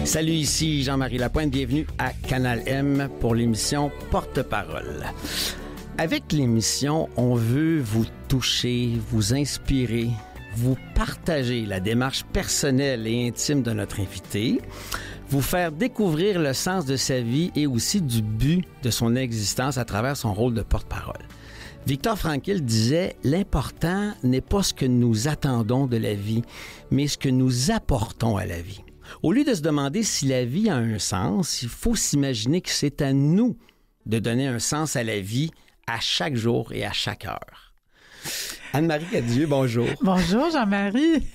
Salut, ici Jean-Marie Lapointe. Bienvenue à Canal M pour l'émission Porte-parole. Avec l'émission, on veut vous toucher, vous inspirer, vous partager la démarche personnelle et intime de notre invité, vous faire découvrir le sens de sa vie et aussi du but de son existence à travers son rôle de porte-parole. Viktor Frankl disait « L'important n'est pas ce que nous attendons de la vie, mais ce que nous apportons à la vie. » Au lieu de se demander si la vie a un sens, il faut s'imaginer que c'est à nous de donner un sens à la vie à chaque jour et à chaque heure. Anne-Marie Cadieux, bonjour. Bonjour Jean-Marie.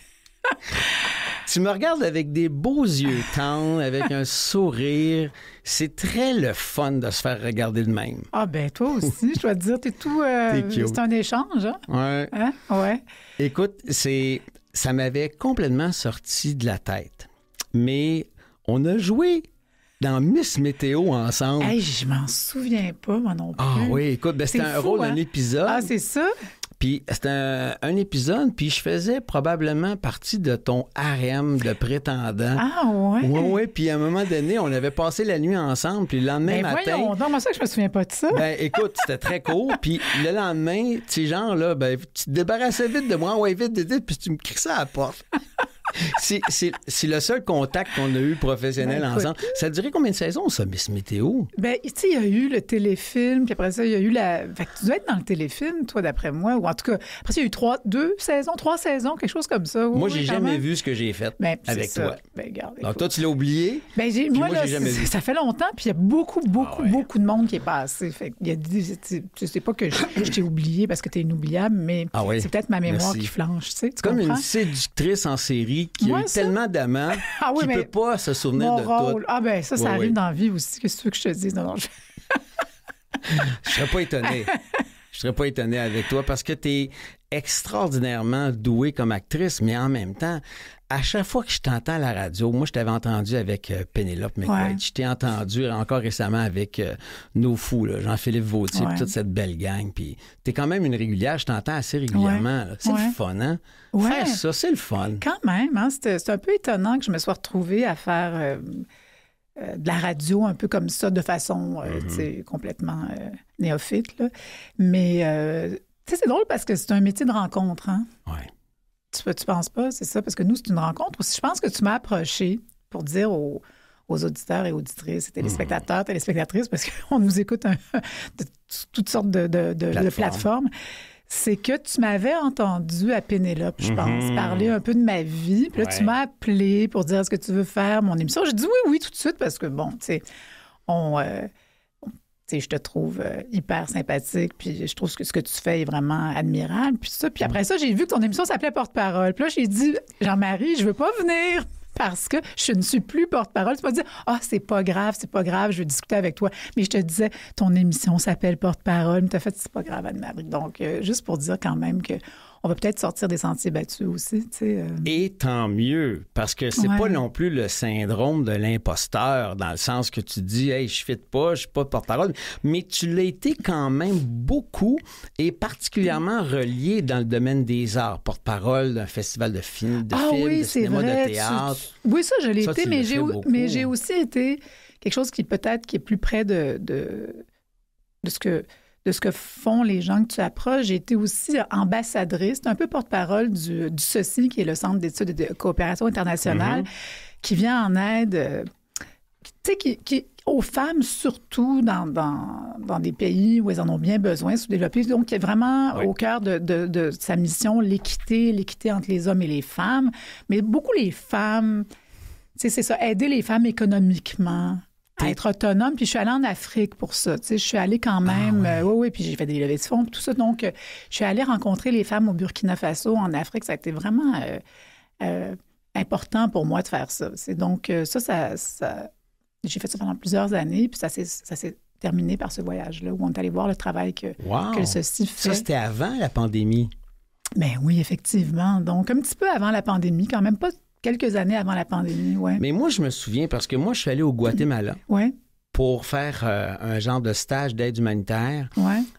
Tu me regardes avec des beaux yeux tendres, avec un sourire. C'est très le fun de se faire regarder de même. Ah ben toi aussi, je dois te dire, t'es tout... c'est un échange, hein? Ouais. Hein? Ouais. Écoute, ça m'avait complètement sorti de la tête. Mais on a joué dans Miss Météo ensemble. Hey, je m'en souviens pas, moi non plus. Ah oui, écoute, c'était un rôle d'un épisode. Ah, c'est ça? Puis c'était un épisode, puis je faisais probablement partie de ton harem de prétendants. Ah ouais? Oui, puis à un moment donné, on avait passé la nuit ensemble, puis le lendemain matin... Voyons, non, moi ça que je me souviens pas de ça. Ben écoute, c'était très court, puis le lendemain, tu sais, genre là, ben tu te débarrassais vite de moi, ouais, vite, puis tu me crissais à la porte. C'est le seul contact qu'on a eu professionnel ensemble. Ça a duré combien de saisons, ça, Miss Météo? Ben, tu sais, il y a eu le téléfilm, puis après ça, il y a eu la... Fait que tu dois être dans le téléfilm, toi, d'après moi, ou en tout cas, après ça, il y a eu trois saisons, quelque chose comme ça. Moi, j'ai jamais vu ce que j'ai fait avec toi. Ben, regarde. Donc, toi, tu l'as oublié? Ben, moi, j'ai jamais vu. Ça fait longtemps, puis il y a beaucoup de monde qui est passé. Fait qu'il y a je sais pas que je t'ai oublié parce que t'es inoubliable, mais c'est peut-être ma mémoire qui flanche, tu sais. Tu comme une séductrice en série qui a eu tellement d'amants qui ne peut pas se souvenir de tout. Ah ben ça arrive dans la vie aussi. Qu'est-ce que tu veux que je te dise? Non, je serais pas étonné. Je serais pas étonné avec toi parce que tu es extraordinairement douée comme actrice, mais en même temps, à chaque fois que je t'entends à la radio, moi, je t'avais entendu avec Pénélope McQuaid. Je t'ai entendu encore récemment avec Nos Fous, là, Jean-Philippe Vautier, puis toute cette belle gang. Puis t'es quand même une régulière, je t'entends assez régulièrement. Là. C'est le fun, hein? Faire ça, c'est le fun. Quand même, hein? C'est un peu étonnant que je me sois retrouvée à faire de la radio un peu comme ça, de façon complètement néophyte. Là. Mais c'est drôle parce que c'est un métier de rencontre, hein? Oui. Tu penses pas, c'est ça? Parce que nous, c'est une rencontre aussi. Je pense que tu m'as approché pour dire aux auditeurs et auditrices, téléspectateurs, téléspectatrices, parce qu'on nous écoute de toutes sortes de plateformes. C'est que tu m'avais entendu à Pénélope, je pense, parler un peu de ma vie. Puis là, tu m'as appelé pour dire est-ce que tu veux faire mon émission. J'ai dit oui, tout de suite, parce que bon, tu sais, je te trouve hyper sympathique, puis je trouve que ce que tu fais est vraiment admirable, puis ça. Puis après ça, j'ai vu que ton émission s'appelait Porte-parole. Puis là, j'ai dit, Jean-Marie, je veux pas venir parce que je ne suis plus porte-parole. Tu m'as dit, c'est pas grave, je veux discuter avec toi. Mais je te disais, ton émission s'appelle Porte-parole, mais t'as fait, c'est pas grave, Anne-Marie. Donc, juste pour dire quand même que on va peut-être sortir des sentiers battus aussi, tu sais. Et tant mieux, parce que c'est pas non plus le syndrome de l'imposteur, dans le sens que tu dis, hey, je fit pas, je suis pas porte-parole, mais tu l'as été quand même beaucoup et particulièrement relié dans le domaine des arts, porte-parole d'un festival de films, de cinéma, de théâtre. Oui, ça, je l'ai été, mais j'ai aussi été quelque chose qui peut-être qui est plus près de ce que font les gens que tu approches. J'ai été aussi ambassadrice, un peu porte-parole du CECI, qui est le Centre d'études et de coopération internationale, qui vient en aide, tu sais, qui aux femmes, surtout dans des pays où elles en ont bien besoin, sous-développés. Donc, qui est vraiment au cœur de sa mission, l'équité entre les hommes et les femmes. Mais beaucoup les femmes, tu sais, c'est ça, aider les femmes économiquement, à être autonome. Puis je suis allée en Afrique pour ça. Tu sais, je suis allée quand même... puis j'ai fait des levées de fonds, tout ça. Donc, je suis allée rencontrer les femmes au Burkina Faso, en Afrique. Ça a été vraiment important pour moi de faire ça. C'est donc, ça j'ai fait ça pendant plusieurs années, puis ça s'est terminé par ce voyage-là, où on est allé voir le travail que ceci fait. Ça, c'était avant la pandémie? Ben oui, effectivement. Donc, un petit peu avant la pandémie, quand même pas quelques années avant la pandémie, Mais moi, je me souviens, parce que moi, je suis allé au Guatemala pour faire un genre de stage d'aide humanitaire.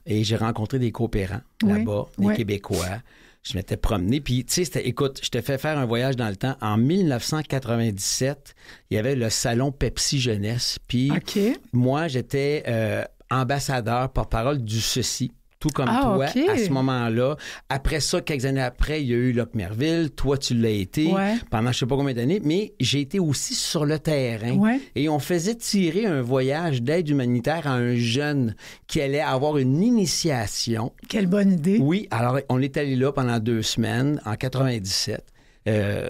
Et j'ai rencontré des coopérants là-bas, des Québécois. je m'étais promené. Puis, tu sais, écoute, je t'ai fait faire un voyage dans le temps. En 1997, il y avait le salon Pepsi Jeunesse. Puis, moi, j'étais ambassadeur, porte-parole du Ceci. Tout comme toi, à ce moment-là. Après ça, quelques années après, il y a eu Locke Merville. Toi, tu l'as été pendant je sais pas combien d'années. Mais j'ai été aussi sur le terrain. Et on faisait tirer un voyage d'aide humanitaire à un jeune qui allait avoir une initiation. Quelle bonne idée. Oui. Alors, on est allé là pendant 2 semaines, en 97.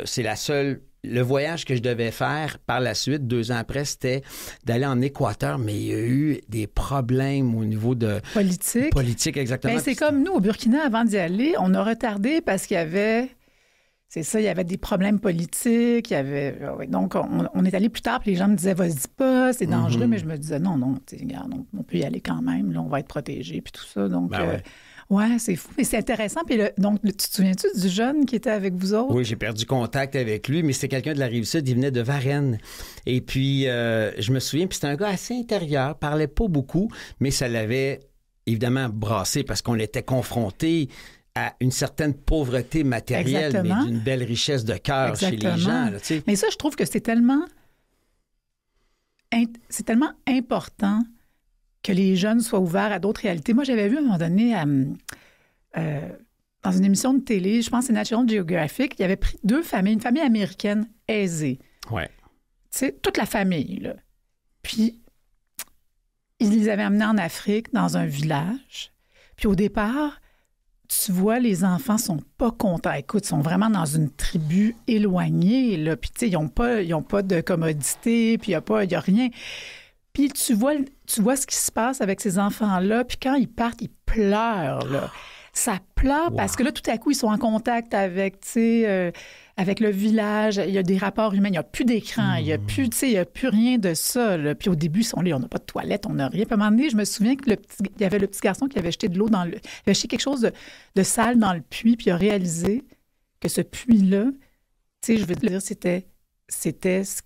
C'est le voyage que je devais faire par la suite, 2 ans après, c'était d'aller en Équateur, mais il y a eu des problèmes au niveau de... Politique, exactement. Ben, c'est comme nous, au Burkina, avant d'y aller, on a retardé parce qu'il y avait... C'est ça, il y avait des problèmes politiques, il y avait... Donc, on est allé plus tard, puis les gens me disaient « Vas-y pas, c'est dangereux mais je me disais « Non, regarde, on peut y aller quand même, là, on va être protégés, puis tout ça. » Donc, ouais, c'est fou. Mais c'est intéressant. Puis donc, tu te souviens-tu du jeune qui était avec vous autres? Oui, j'ai perdu contact avec lui, mais c'était quelqu'un de la Rive-Sud. Il venait de Varennes. Et puis, je me souviens, puis c'était un gars assez intérieur, parlait pas beaucoup, mais ça l'avait évidemment brassé parce qu'on était confronté à une certaine pauvreté matérielle, mais d'une belle richesse de cœur chez les gens. Là, mais ça, je trouve que c'est tellement important que les jeunes soient ouverts à d'autres réalités. Moi, j'avais vu à un moment donné, dans une émission de télé, je pense que c'est National Geographic, il y avait pris 2 familles, une famille américaine aisée. Ouais. Tu sais, toute la famille, là. Puis, ils les avaient amenés en Afrique, dans un village. Puis, au départ, tu vois, les enfants sont pas contents. Écoute, ils sont vraiment dans une tribu éloignée, là. Puis, tu sais, ils n'ont pas de commodité, puis il n'y a rien. Puis tu vois ce qui se passe avec ces enfants-là, puis quand ils partent, ils pleurent, là. Ça pleure parce que là, tout à coup, ils sont en contact avec, avec le village. Il y a des rapports humains. Il n'y a plus d'écran. Il n'y a plus rien de ça, là. Puis au début, ils sont là, on n'a pas de toilette, on n'a rien. Puis à un moment donné, je me souviens qu'il y avait le petit garçon qui avait jeté de l'eau il avait jeté quelque chose de sale dans le puits, puis il a réalisé que ce puits-là, tu sais, je veux dire, c'était ce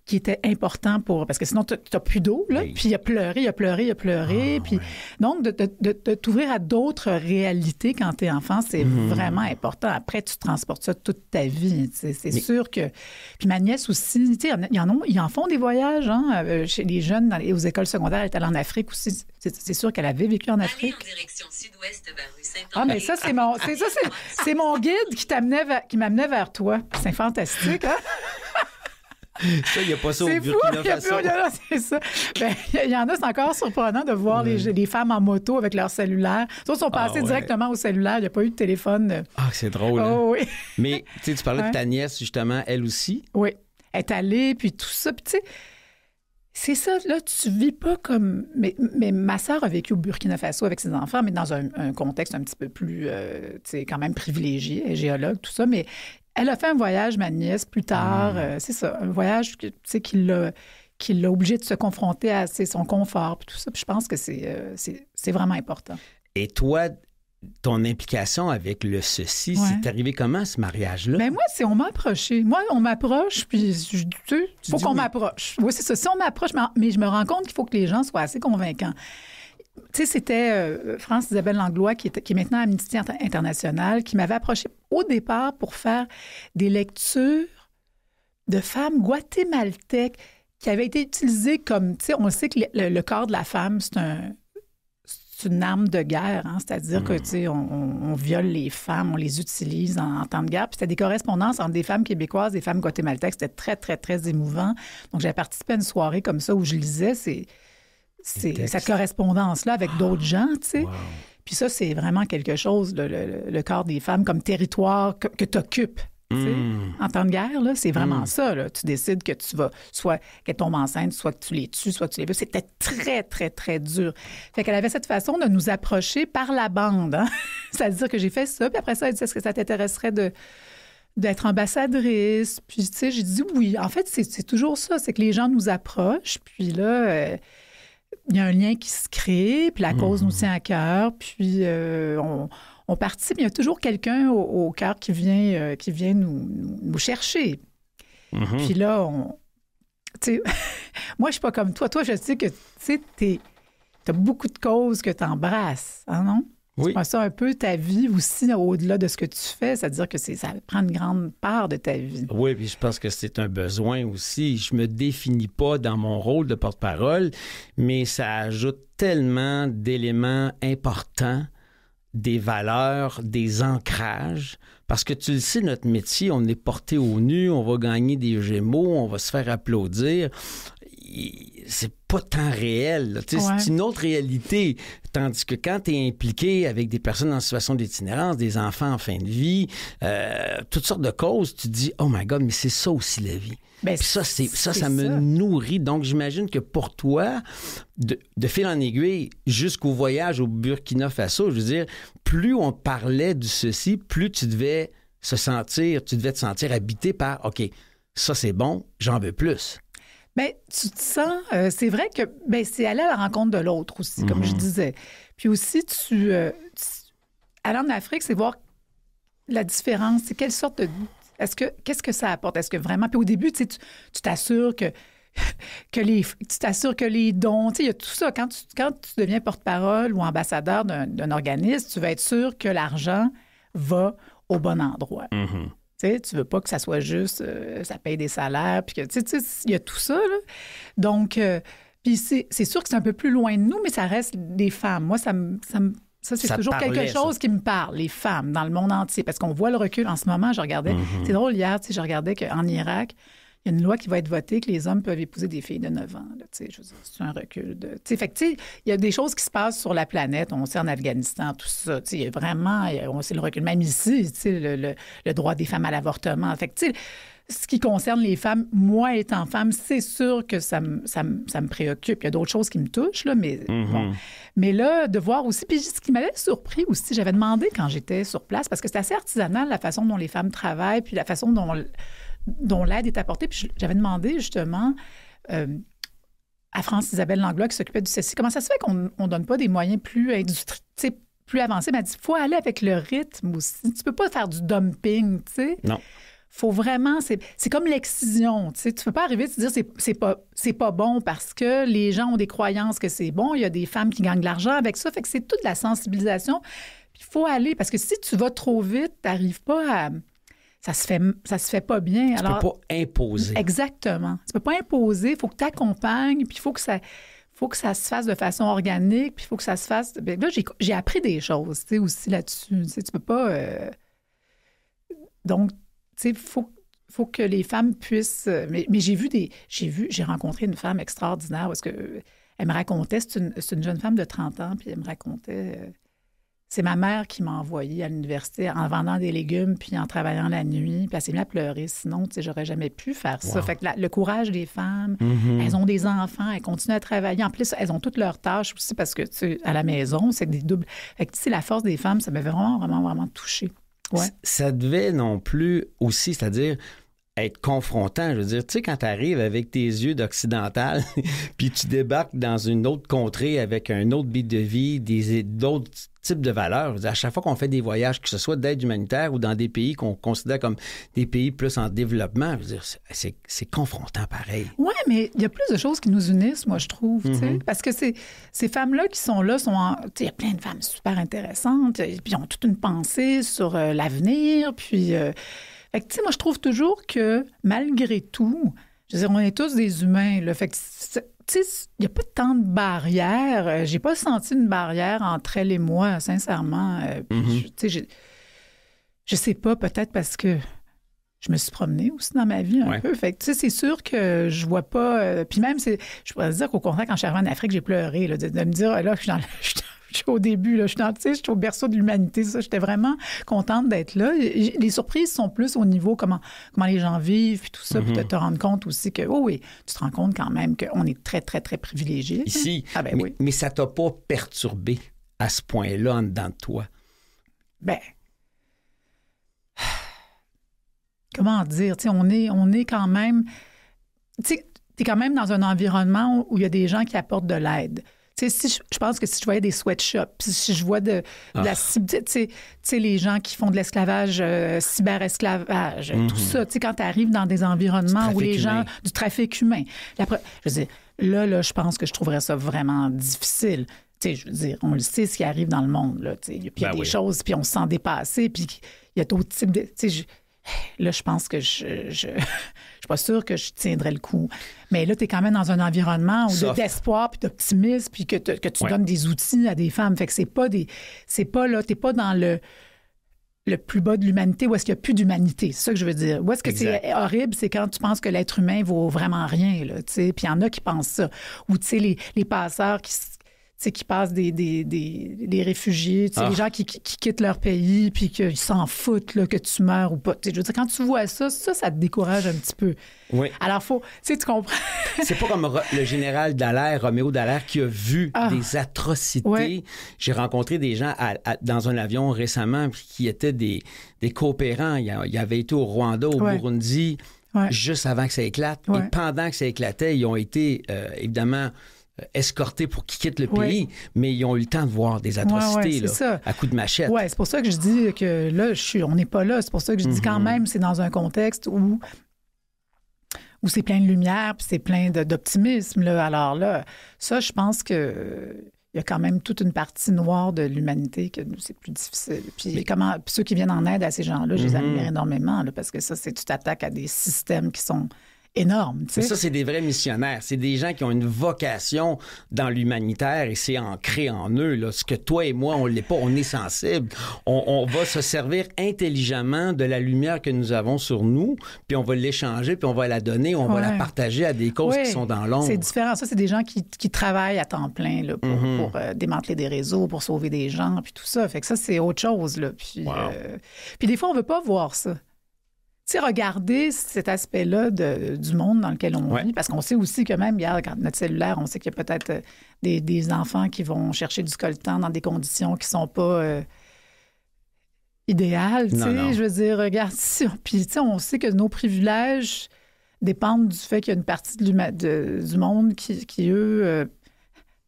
qui était important parce que sinon, tu n'as plus d'eau, là. Puis il a pleuré. Puis, donc, de t'ouvrir à d'autres réalités quand tu es enfant, c'est vraiment important. Après, tu transportes ça toute ta vie. C'est sûr que... Puis ma nièce aussi, tu sais, ils en font des voyages, chez les jeunes aux écoles secondaires. Elle est allée en Afrique aussi. C'est sûr qu'elle avait vécu en Afrique. Allez en direction sud-ouest vers rue Saint-Henri. Ah, mais ça, c'est mon guide qui m'amenait vers toi. C'est fantastique, hein? Ça, il n'y a pas ça au Burkina Faso. C'est ça. Il y en a, c'est encore surprenant de voir les femmes en moto avec leur cellulaire. Ils sont passés directement au cellulaire. Il n'y a pas eu de téléphone. Ah, c'est drôle. Oh, oui. Mais tu parlais de ta nièce, justement, elle aussi. Oui. Elle est allée, puis tout ça. Puis tu sais, c'est ça, là, tu vis pas comme... Mais ma sœur a vécu au Burkina Faso avec ses enfants, mais dans un contexte un petit peu plus, tu sais, quand même privilégié, elle est géologue, tout ça, mais... Elle a fait un voyage, ma nièce, plus tard. C'est ça, un voyage qui l'a obligé de se confronter à son confort, puis tout ça. Puis je pense que c'est vraiment important. Et toi, ton implication avec le Ceci, c'est arrivé comment, ce mariage-là? Bien, moi, on m'a approché. Moi, on m'approche, puis il faut qu'on m'approche. Oui, c'est ça. Si on m'approche, mais je me rends compte qu'il faut que les gens soient assez convaincants. Tu sais, c'était France-Isabelle Langlois, qui est maintenant à Amnesty International, qui m'avait approché au départ pour faire des lectures de femmes guatémaltèques qui avaient été utilisées comme... Tu sais, on sait que le corps de la femme, c'est une arme de guerre, hein? C'est-à-dire que, tu sais, on viole les femmes, on les utilise en temps de guerre. Puis c'était des correspondances entre des femmes québécoises et des femmes guatémaltèques. C'était très, très, très émouvant. Donc, j'avais participé à une soirée comme ça où je lisais cette correspondance-là avec d'autres gens, tu sais. Wow. Puis ça, c'est vraiment quelque chose, le corps des femmes comme territoire que tu occupes. En temps de guerre, là, c'est vraiment ça. Là. Tu décides que tu vas, soit qu'elle tombe enceinte, soit que tu les tues, soit que tu les veux. C'était très, très, très dur. Fait qu'elle avait cette façon de nous approcher par la bande. Hein? C'est-à-dire que j'ai fait ça, puis après ça, elle dit, est-ce que ça t'intéresserait d'être ambassadrice? Puis, tu sais, j'ai dit oui. En fait, c'est toujours ça. C'est que les gens nous approchent, puis là... il y a un lien qui se crée, puis la cause nous tient à cœur, puis on participe. Il y a toujours quelqu'un au cœur qui vient nous chercher. Puis là, tu sais, moi, je suis pas comme toi. Toi, je sais que tu as beaucoup de causes que tu embrasses, hein, non? Oui. C'est pas ça un peu ta vie aussi, au-delà de ce que tu fais, c'est-à-dire que ça prend une grande part de ta vie. Oui, puis je pense que c'est un besoin aussi. Je me définis pas dans mon rôle de porte-parole, mais ça ajoute tellement d'éléments importants, des valeurs, des ancrages. Parce que tu le sais, notre métier, on est porté au nu, on va gagner des Gémeaux, on va se faire applaudir. C'est pas tant réel. Ouais. C'est une autre réalité. Tandis que quand tu es impliqué avec des personnes en situation d'itinérance, des enfants en fin de vie, toutes sortes de causes, tu te dis « Oh my God, mais c'est ça aussi la vie. » Puis ça me nourrit. Donc, j'imagine que pour toi, de fil en aiguille jusqu'au voyage au Burkina Faso, je veux dire, plus on parlait du ceci, plus tu devais te sentir habité par « OK, ça c'est bon, j'en veux plus. » Bien, tu te sens... c'est vrai que c'est aller à la rencontre de l'autre aussi, comme je disais. Puis aussi, aller en Afrique, c'est voir la différence. C'est quelle sorte de... Qu'est-ce que ça apporte? Est-ce que vraiment... Puis au début, tu t'assures que les dons... Tu sais, il y a tout ça. Quand tu deviens porte-parole ou ambassadeur d'un organisme, tu vas être sûr que l'argent va au bon endroit. Mm-hmm. Tu veux pas que ça soit juste, ça paye des salaires, puis que, il y a tout ça, là. Donc, puis c'est sûr que c'est un peu plus loin de nous, mais ça reste des femmes. Moi, ça c'est toujours quelque chose qui me parle, les femmes, dans le monde entier, parce qu'on voit le recul. En ce moment, je regardais, c'est drôle, hier, je regardais qu'en Irak, il y a une loi qui va être votée que les hommes peuvent épouser des filles de 9 ans. Là, je veux dire, c'est un recul. Fait que, il y a des choses qui se passent sur la planète. On sait en Afghanistan, tout ça. Il y a vraiment, on sait le recul. Même ici, le droit des femmes à l'avortement. Fait que, ce qui concerne les femmes, moi étant femme, c'est sûr que ça me préoccupe. Il y a d'autres choses qui me touchent, là, mais bon. Mais là, de voir aussi... Puis ce qui m'avait surpris aussi, j'avais demandé quand j'étais sur place, parce que c'est assez artisanal, la façon dont les femmes travaillent, puis la façon dont l'aide est apportée. Puis j'avais demandé justement à France-Isabelle Langlois qui s'occupait du CECI, comment ça se fait qu'on ne donne pas des moyens plus plus avancés? Elle m'a dit, il faut aller avec le rythme aussi. Tu peux pas faire du dumping, tu sais. Non. Faut vraiment... C'est comme l'excision, tu sais. Tu peux pas arriver et te dire c'est pas bon parce que les gens ont des croyances que c'est bon. Il y a des femmes qui gagnent de l'argent avec ça. Fait que c'est toute la sensibilisation. Puis il faut aller, parce que si tu vas trop vite, t'arrives pas à... Ça se fait pas bien. Tu peux pas imposer. Exactement. Tu peux pas imposer. Il faut que tu accompagnes, puis il faut que ça se fasse de façon organique, puis il faut que ça se fasse... Bien, là, j'ai appris des choses, tu sais, aussi là-dessus. Tu sais, tu peux pas... Donc, tu sais, faut que les femmes puissent... Mais j'ai rencontré une femme extraordinaire parce que elle me racontait, c'est une jeune femme de 30 ans, puis elle me racontait... C'est ma mère qui m'a envoyée à l'université en vendant des légumes puis en travaillant la nuit. Puis elle s'est mise à pleurer. Sinon, tu sais, j'aurais jamais pu faire ça. Wow. Fait que le courage des femmes, elles ont des enfants, elles continuent à travailler. En plus, elles ont toutes leurs tâches aussi parce que, tu sais, à la maison, c'est des doubles... Fait que, tu sais, la force des femmes, ça m'avait vraiment, vraiment, vraiment touchée. Ouais. Ça devait non plus aussi, c'est-à-dire... être confrontant. Je veux dire, tu sais, quand tu arrives avec tes yeux d'occidental, puis tu débarques dans une autre contrée avec un autre beat de vie, d'autres types de valeurs. Je veux dire, à chaque fois qu'on fait des voyages, que ce soit d'aide humanitaire ou dans des pays qu'on considère comme des pays plus en développement, je veux dire, c'est confrontant pareil. Oui, mais il y a plus de choses qui nous unissent, moi, je trouve. Tu sais, parce que ces femmes-là qui sont là, il y a plein de femmes super intéressantes, puis ont toute une pensée sur l'avenir, puis... Fait que, tu sais, moi, je trouve toujours que, malgré tout, je veux dire, on est tous des humains, là. Fait que, tu sais, il n'y a pas tant de barrières. J'ai pas senti une barrière entre elle et moi, sincèrement. Puis, tu sais, je sais pas, peut-être parce que je me suis promenée aussi dans ma vie un peu. Fait que, tu sais, c'est sûr que je vois pas... puis même, je pourrais dire qu'au contraire, quand je suis arrivée en Afrique, j'ai pleuré, là, de me dire, là, je suis au début, là, je suis au berceau de l'humanité. Ça, j'étais vraiment contente d'être là. Les surprises sont plus au niveau comment les gens vivent, puis tout ça, puis de te rendre compte aussi que, oui, tu te rends compte quand même qu'on est très, très, très privilégiés. Ici, ah, ben, mais ça t'a pas perturbé à ce point-là en dedans de toi? Ben, comment dire? Tu sais, on est quand même... Tu sais, t'es quand même dans un environnement où il y a des gens qui apportent de l'aide. Tu sais, je pense que si je voyais des sweatshops, puis si je vois de la... Tu sais, les gens qui font de l'esclavage, cyberesclavage, tout ça, tu sais, quand tu arrives dans des environnements où les gens... Du trafic humain. Je veux dire, là, je pense que je trouverais ça vraiment difficile. Tu sais, je veux dire, on le sait ce qui arrive dans le monde, là, tu sais. Puis il y a des choses, puis on se sent dépassé, puis il y a d'autres types de... Tu sais, là, je pense que je suis pas sûre que je tiendrais le coup. Mais là, tu es quand même dans un environnement d'espoir, puis d'optimisme, puis que tu donnes des outils à des femmes. Fait que c'est pas là, t'es pas dans le plus bas de l'humanité, où est-ce qu'il n'y a plus d'humanité. C'est ça que je veux dire. Où est-ce que c'est horrible, c'est quand tu penses que l'être humain vaut vraiment rien, là, tu sais. Puis il y en a qui pensent ça. Ou, tu sais, les passeurs qui passent des réfugiés, les gens qui quittent leur pays puis qu'ils s'en foutent là, que tu meurs ou pas. Je veux dire, quand tu vois ça te décourage un petit peu. Oui. Alors, tu comprends. C'est pas comme le général Dallaire, Roméo Dallaire, qui a vu des atrocités. Ouais. J'ai rencontré des gens dans un avion récemment qui étaient des coopérants. Ils avaient été au Rwanda, au Burundi, juste avant que ça éclate. Et pendant que ça éclatait, ils ont été, évidemment... escortés pour qu'ils quittent le pays, mais ils ont eu le temps de voir des atrocités là, à coups de machette. Oui, c'est pour ça que je dis que là, on n'est pas là. C'est pour ça que je dis quand même, c'est dans un contexte où c'est plein de lumière puis c'est plein d'optimisme. Là. Alors là, ça, je pense que il y a quand même toute une partie noire de l'humanité que c'est plus difficile. Puis ceux qui viennent en aide à ces gens-là, je les admire énormément là, parce que ça, tu t'attaques à des systèmes qui sont énorme. Tu sais. Mais ça, c'est des vrais missionnaires. C'est des gens qui ont une vocation dans l'humanitaire et c'est ancré en eux. Là. Ce que toi et moi, on l'est pas. On est sensible. On va se servir intelligemment de la lumière que nous avons sur nous, puis on va l'échanger, puis on va la donner, on va la partager à des causes qui sont dans l'ombre. C'est différent. Ça, c'est des gens qui travaillent à temps plein là, pour démanteler des réseaux, pour sauver des gens, puis tout ça. Fait que ça, c'est autre chose. Là. Puis des fois, on veut pas voir ça. Tu sais, regarder cet aspect-là du monde dans lequel on vit, parce qu'on sait aussi que même, regarde, notre cellulaire, on sait qu'il y a peut-être des enfants qui vont chercher du coltan dans des conditions qui sont pas idéales, tu sais. Je veux dire, regarde, puis tu sais, on sait que nos privilèges dépendent du fait qu'il y a une partie du monde qui eux,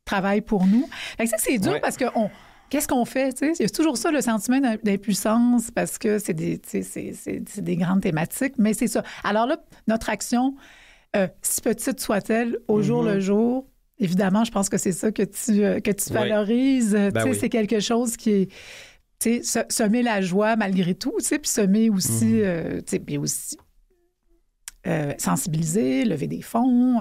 travaillent pour nous. Fait que c'est dur parce que qu'est-ce qu'on fait? T'sais? Il y a toujours ça, le sentiment d'impuissance, parce que c'est des grandes thématiques, mais c'est ça. Alors là, notre action, si petite soit-elle, au jour le jour, évidemment, je pense que c'est ça que tu valorises. C'est quelque chose qui est... semer la joie malgré tout, puis semer aussi... puis aussi sensibiliser, lever des fonds,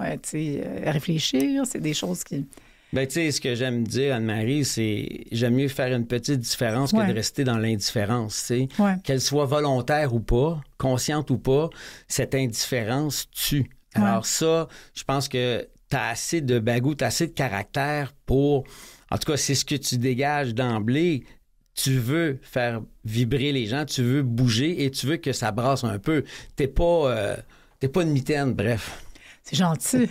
réfléchir, c'est des choses qui... Ben, tu sais, ce que j'aime dire, Anne-Marie, c'est j'aime mieux faire une petite différence que de rester dans l'indifférence, tu sais. Qu'elle soit volontaire ou pas, consciente ou pas, cette indifférence tue. Alors ça, je pense que t'as assez de bagou, t'as assez de caractère pour... En tout cas, c'est ce que tu dégages d'emblée. Tu veux faire vibrer les gens, tu veux bouger et tu veux que ça brasse un peu. T'es pas une mitaine, bref. C'est gentil.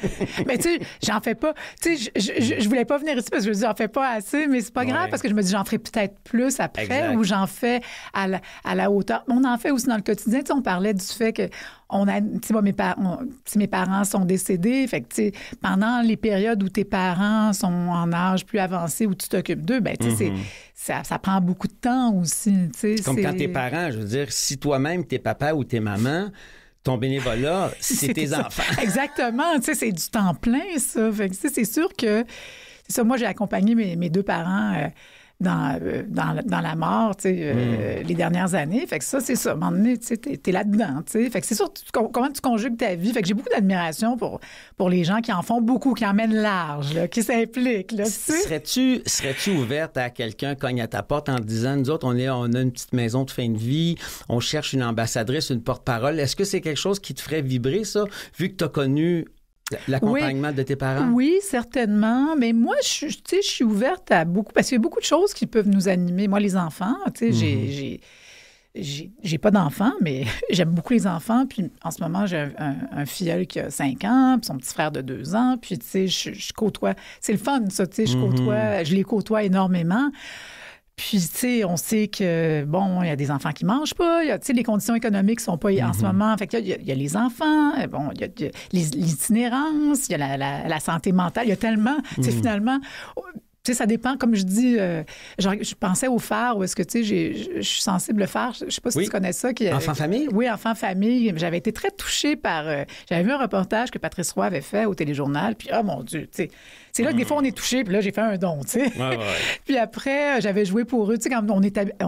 Mais tu sais, j'en fais pas. Tu sais, je voulais pas venir ici parce que je me dis, j'en fais pas assez, mais c'est pas grave parce que je me dis, j'en ferai peut-être plus après ou j'en fais à la hauteur. On en fait aussi dans le quotidien. Tu sais, on parlait du fait que mes parents sont décédés. Fait que, tu sais, pendant les périodes où tes parents sont en âge plus avancé, où tu t'occupes d'eux, ben, tu sais, ça prend beaucoup de temps aussi. Tu sais, comme quand tes parents, je veux dire, si toi-même, t'es papa ou t'es maman, ton bénévolat, c'est tes enfants. Exactement. Tu sais, c'est du temps plein, ça. Fait que, c'est sûr que... C'est ça, moi, j'ai accompagné mes deux parents dans la mort, tu sais, les dernières années. Fait que ça, c'est ça. À un moment donné, tu sais, t'es là-dedans, tu sais. Fait que c'est sûr, comment tu conjugues ta vie. Fait que j'ai beaucoup d'admiration pour les gens qui en font beaucoup, qui en mènent large, là, qui s'impliquent, là, tu sais. Serais-tu ouverte à quelqu'un cogne à ta porte en te disant, nous autres, on a une petite maison de fin de vie, on cherche une ambassadrice, une porte-parole. Est-ce que c'est quelque chose qui te ferait vibrer, ça, vu que tu as connu l'accompagnement de tes parents? Oui, certainement. Mais moi, je suis ouverte à beaucoup... Parce qu'il y a beaucoup de choses qui peuvent nous animer. Moi, les enfants, tu sais, j'ai pas d'enfants, mais j'aime beaucoup les enfants. Puis en ce moment, j'ai un filleul qui a 5 ans, puis son petit frère de 2 ans. Puis, tu sais, je côtoie... C'est le fun, ça, tu sais, je les côtoie énormément. Puis, tu sais, on sait que, bon, il y a des enfants qui mangent pas. Tu sais, les conditions économiques sont pas en ce moment. Fait qu'il y a les enfants, bon, il y a l'itinérance, il y a la santé mentale. Il y a tellement, tu sais, finalement, Tu sais, ça dépend, comme je dis, je pensais au phare, où est-ce que, tu sais, je suis sensible au phare. Je sais pas si tu connais ça. Enfant famille? Oui, Enfant famille. J'avais été très touchée par... j'avais vu un reportage que Patrice Roy avait fait au téléjournal, puis, oh mon Dieu, tu sais, c'est là que des fois, on est touché, puis là, j'ai fait un don, tu sais. Ouais. Puis après, j'avais joué pour eux. Tu sais, quand on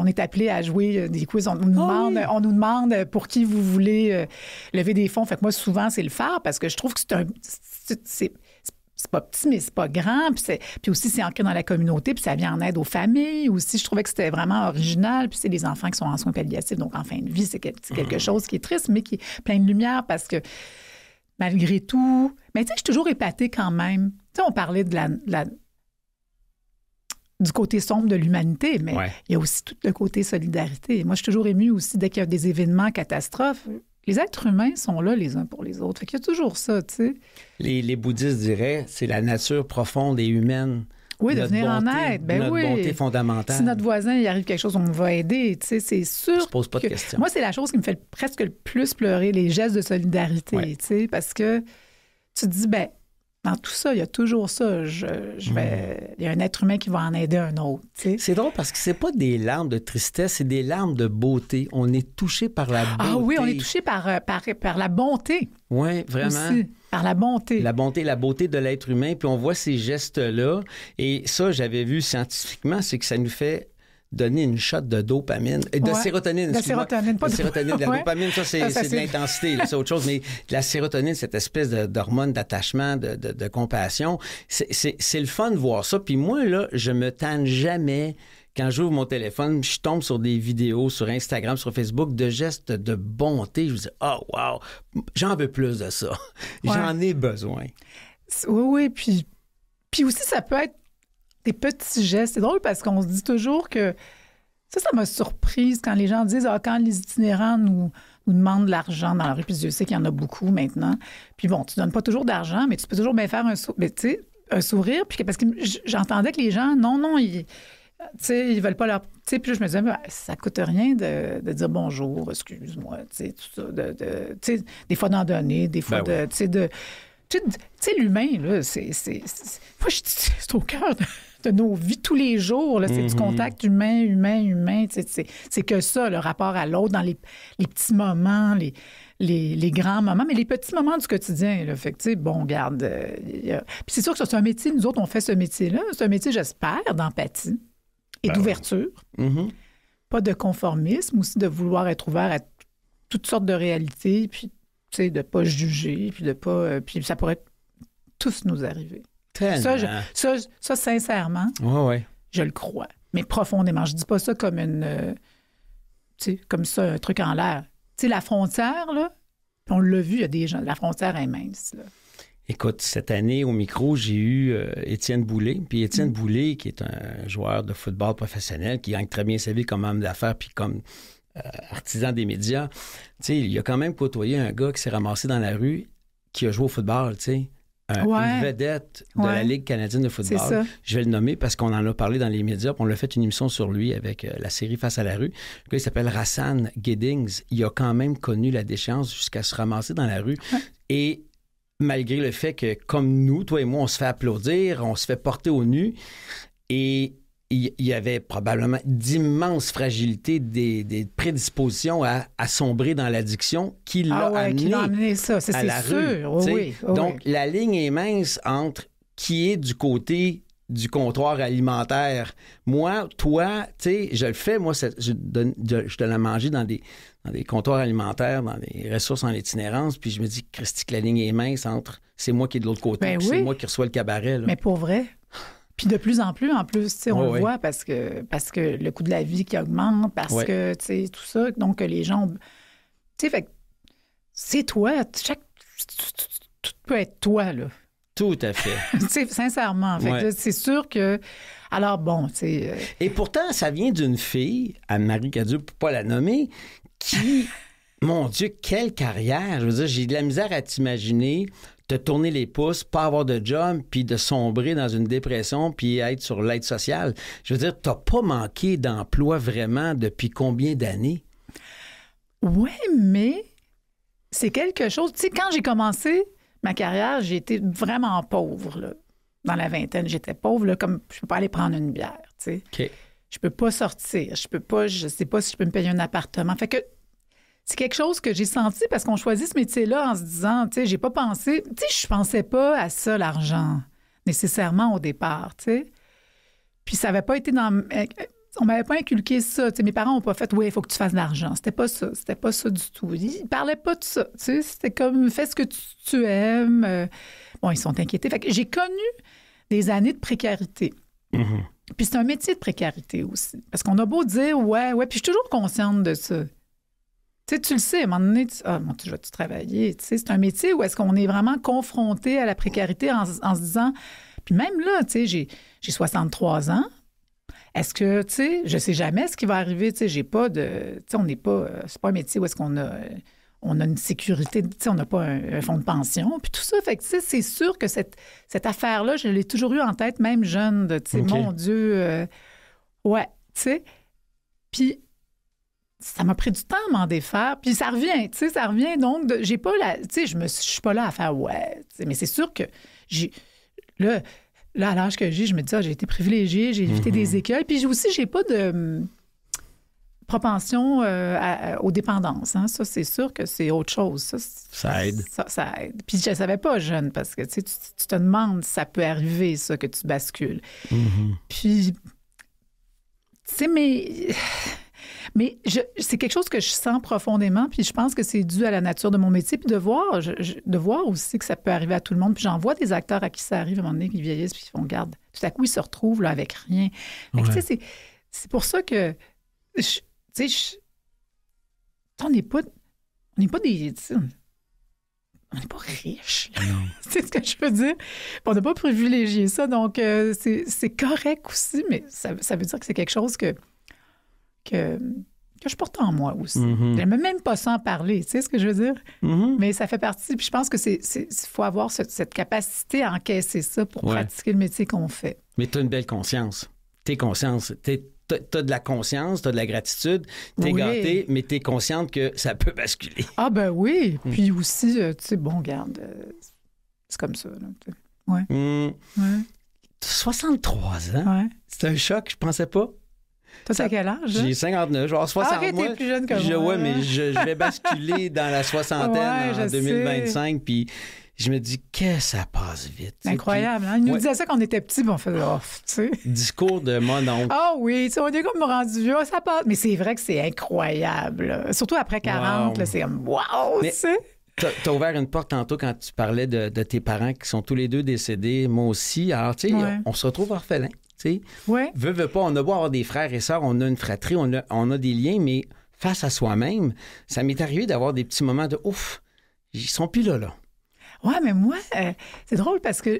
est appelé à jouer des quiz, on nous demande pour qui vous voulez lever des fonds. Fait que moi, souvent, c'est le phare, parce que je trouve que c'est pas petit, mais c'est pas grand. Puis aussi, c'est ancré dans la communauté, puis ça vient en aide aux familles. Aussi, je trouvais que c'était vraiment original. Puis c'est des enfants qui sont en soins palliatifs, donc en fin de vie, c'est quelque chose qui est triste, mais qui est plein de lumière parce que malgré tout... Mais tu sais, je suis toujours épatée quand même. Tu sais, on parlait de du côté sombre de l'humanité, mais il y a aussi tout le côté solidarité. Moi, je suis toujours émue aussi dès qu'il y a des événements catastrophes. Les êtres humains sont là les uns pour les autres. Fait qu'il y a toujours ça, tu sais. Les bouddhistes diraient, c'est la nature profonde et humaine. Oui, de venir en aide. Ben notre bonté fondamentale. Si notre voisin, il arrive quelque chose, on va aider. Tu sais, c'est sûr. On se pose pas de questions. Moi, c'est la chose qui me fait presque le plus pleurer, les gestes de solidarité, tu sais, parce que tu te dis, ben dans tout ça, il y a toujours ça. Il y a un être humain qui va en aider un autre. Tu sais. C'est drôle parce que c'est pas des larmes de tristesse, c'est des larmes de beauté. On est touché par la beauté. Ah oui, on est touché par la bonté. Oui, vraiment. Aussi, par la bonté. La bonté, la beauté de l'être humain. Puis on voit ces gestes-là. Et ça, j'avais vu scientifiquement, c'est que ça nous fait donner une shot de dopamine. De sérotonine, de sérotonine, pas de sérotonine. La dopamine, ça, c'est de l'intensité. C'est autre chose. Mais la sérotonine, cette espèce d'hormone d'attachement, de compassion, c'est le fun de voir ça. Puis moi, là, je me tanne jamais... Quand j'ouvre mon téléphone, je tombe sur des vidéos sur Instagram, sur Facebook, de gestes de bonté. Je me dis, oh, wow, j'en veux plus de ça. J'en ai besoin. Oui, puis aussi, ça peut être des petits gestes. C'est drôle parce qu'on se dit toujours que... Ça m'a surprise quand les gens disent, quand les itinérants nous demandent de l'argent dans la rue, puis Dieu sait qu'il y en a beaucoup maintenant. Puis bon, tu donnes pas toujours d'argent, mais tu peux toujours bien faire un sourire. Puis parce que j'entendais que les gens, non, ils veulent pas leur... Puis là, je me disais, ça coûte rien de dire bonjour, excuse-moi, tout ça, des fois d'en donner, des fois tu sais, l'humain, là, moi, c'est au cœur de nos vies tous les jours, là, c'est du contact humain, c'est que ça, le rapport à l'autre dans les petits moments, les grands moments, mais les petits moments du quotidien, là, fait que, tu sais, bon, regarde, puis c'est sûr que c'est un métier, nous autres, on fait ce métier-là, c'est un métier, j'espère, d'empathie et d'ouverture. Pas de conformisme, aussi de vouloir être ouvert à toutes sortes de réalités, puis tu sais, de pas juger, puis de pas... puis ça pourrait tous nous arriver. Ça, sincèrement, je le crois. Mais profondément. Je dis pas ça comme tu sais, comme ça, un truc en l'air. Tu sais, la frontière, là, on l'a vu, il y a des gens... La frontière est mince, là. Écoute, cette année, au micro, j'ai eu Étienne Boulay. Puis Étienne Boulay, qui est un joueur de football professionnel, qui gagne très bien sa vie comme homme d'affaires, puis comme artisan des médias, tu sais, il a quand même côtoyé un gars qui s'est ramassé dans la rue, qui a joué au football, tu sais. Une vedette de la Ligue canadienne de football. Je vais le nommer parce qu'on en a parlé dans les médias, puis on a fait une émission sur lui avec la série Face à la rue. Le gars, il s'appelle Rassan Giddings. Il a quand même connu la déchéance jusqu'à se ramasser dans la rue. Et malgré le fait que, comme nous, toi et moi, on se fait applaudir, on se fait porter au nu, et il y avait probablement d'immenses fragilités, des prédispositions à sombrer dans l'addiction qui l'a amené ça, c'est la sûr. Rue. Donc, la ligne est mince entre qui est du côté du comptoir alimentaire. Moi, toi, tu sais, je le fais, moi, je donne à manger dans des comptoirs alimentaires, dans des ressources en itinérance, puis je me dis, Christy, que la ligne est mince entre c'est moi qui est de l'autre côté, puis c'est moi qui reçois le cabaret. Là. Mais pour vrai. Puis de plus en plus, tu sais, on le voit parce que le coût de la vie qui augmente, parce que, tu sais, tout ça. Donc, les gens... Tu sais, fait que c'est toi. Tout peut être toi, là. Tout à fait. Tu sais, sincèrement. Fait que c'est sûr que... Alors, bon, tu sais... Et pourtant, ça vient d'une fille, Anne-Marie Cadieux, pour pas la nommer, qui... Mon Dieu, quelle carrière! Je veux dire, j'ai de la misère à t'imaginer... te tourner les pouces, pas avoir de job, puis de sombrer dans une dépression, puis être sur l'aide sociale. Je veux dire, t'as pas manqué d'emploi vraiment depuis combien d'années? Oui, mais c'est quelque chose... Tu sais, quand j'ai commencé ma carrière, j'ai été vraiment pauvre, là. dans la vingtaine, j'étais pauvre, là, comme je peux pas aller prendre une bière, tu sais. OK. Je peux pas sortir, je sais pas si je peux me payer un appartement. Fait que c'est quelque chose que j'ai senti parce qu'on choisit ce métier-là en se disant, tu sais, j'ai pas pensé, tu sais, je pensais pas à ça, l'argent, nécessairement au départ, tu sais. Puis ça avait pas été on m'avait pas inculqué ça. Tu sais, mes parents n'ont pas fait « Oui, il faut que tu fasses de l'argent ». C'était pas ça du tout. Ils parlaient pas de ça. Tu sais, c'était comme « Fais ce que tu aimes ». Bon, ils sont inquiétés. Fait que j'ai connu des années de précarité. Mm-hmm. Puis c'est un métier de précarité aussi. Parce qu'on a beau dire « Ouais », puis je suis toujours consciente de ça. Tu sais, tu le sais, à un moment donné, tu vas-tu travailler? Tu sais, c'est un métier où est-ce qu'on est vraiment confronté à la précarité en se disant... Puis même là, tu sais, j'ai 63 ans. Est-ce que, tu sais, je sais jamais ce qui va arriver, tu sais, j'ai pas de... Tu sais, on n'est pas... c'est pas un métier où est-ce qu'on a une sécurité, tu sais, on n'a pas un fonds de pension, puis tout ça. Fait que, tu sais, c'est sûr que cette affaire-là, je l'ai toujours eu en tête, même jeune, de, tu sais, mon Dieu, ouais, tu sais. Puis ça m'a pris du temps à m'en défaire, puis ça revient, tu sais, ça revient. Donc, j'ai pas la... Tu sais, je suis pas là à faire « ouais », tu sais, mais c'est sûr que j'ai... Là, à l'âge que j'ai, je me dis, j'ai été privilégiée, j'ai évité des écueils. Puis aussi, j'ai pas de propension aux dépendances. Hein. Ça, c'est sûr que c'est autre chose. Ça aide. Ça aide. Puis je ne savais pas jeune, parce que tu te demandes si ça peut arriver, ça, que tu bascules. Mm-hmm. Puis, tu sais, mais c'est quelque chose que je sens profondément, puis je pense que c'est dû à la nature de mon métier, puis de voir aussi que ça peut arriver à tout le monde. Puis j'en vois des acteurs à qui ça arrive à un moment donné, qui vieillissent, puis ils font, regarde, tout à coup, ils se retrouvent là, avec rien. Fait que, tu sais, c'est pour ça que, tu sais, on n'est pas des... On n'est pas riches. C'est ce que je veux dire. On n'a pas privilégié ça, donc c'est correct aussi, mais ça veut dire que c'est quelque chose que je porte en moi aussi. Mm-hmm. J'aime même pas sans parler, tu sais ce que je veux dire? Mm-hmm. Mais ça fait partie, puis je pense que faut avoir cette capacité à encaisser ça pour pratiquer le métier qu'on fait. Mais tu as une belle conscience. T'as de la conscience, t'as de la gratitude, t'es gâté, mais t'es consciente que ça peut basculer. Ah ben oui, puis aussi, tu sais, bon, regarde, c'est comme ça. Là, ouais. Ouais. 63 ans? Ouais. C'est un choc, je pensais pas. Toi, t'as quel âge? J'ai 59, genre 60. Ah, ok, t'es plus jeune que moi. Ouais, mais je vais basculer dans la soixantaine en 2025, puis je me dis que ça passe vite. Incroyable. Hein? Il nous disait ça quand on était petits, puis on fait off, tu sais. Discours de mon oncle. Ah oui, on est comme rendu vieux, ça passe. Mais c'est vrai que c'est incroyable. Là. Surtout après 40, là, c'est comme wow, tu sais. T'as ouvert une porte tantôt quand tu parlais de tes parents qui sont tous les deux décédés, moi aussi. Alors, tu sais, on se retrouve orphelins. Ouais. Veut pas, on a beau avoir des frères et sœurs, on a une fratrie, on a des liens, mais face à soi-même, ça m'est arrivé d'avoir des petits moments de ouf, ils sont plus là. Ouais, mais moi, c'est drôle parce que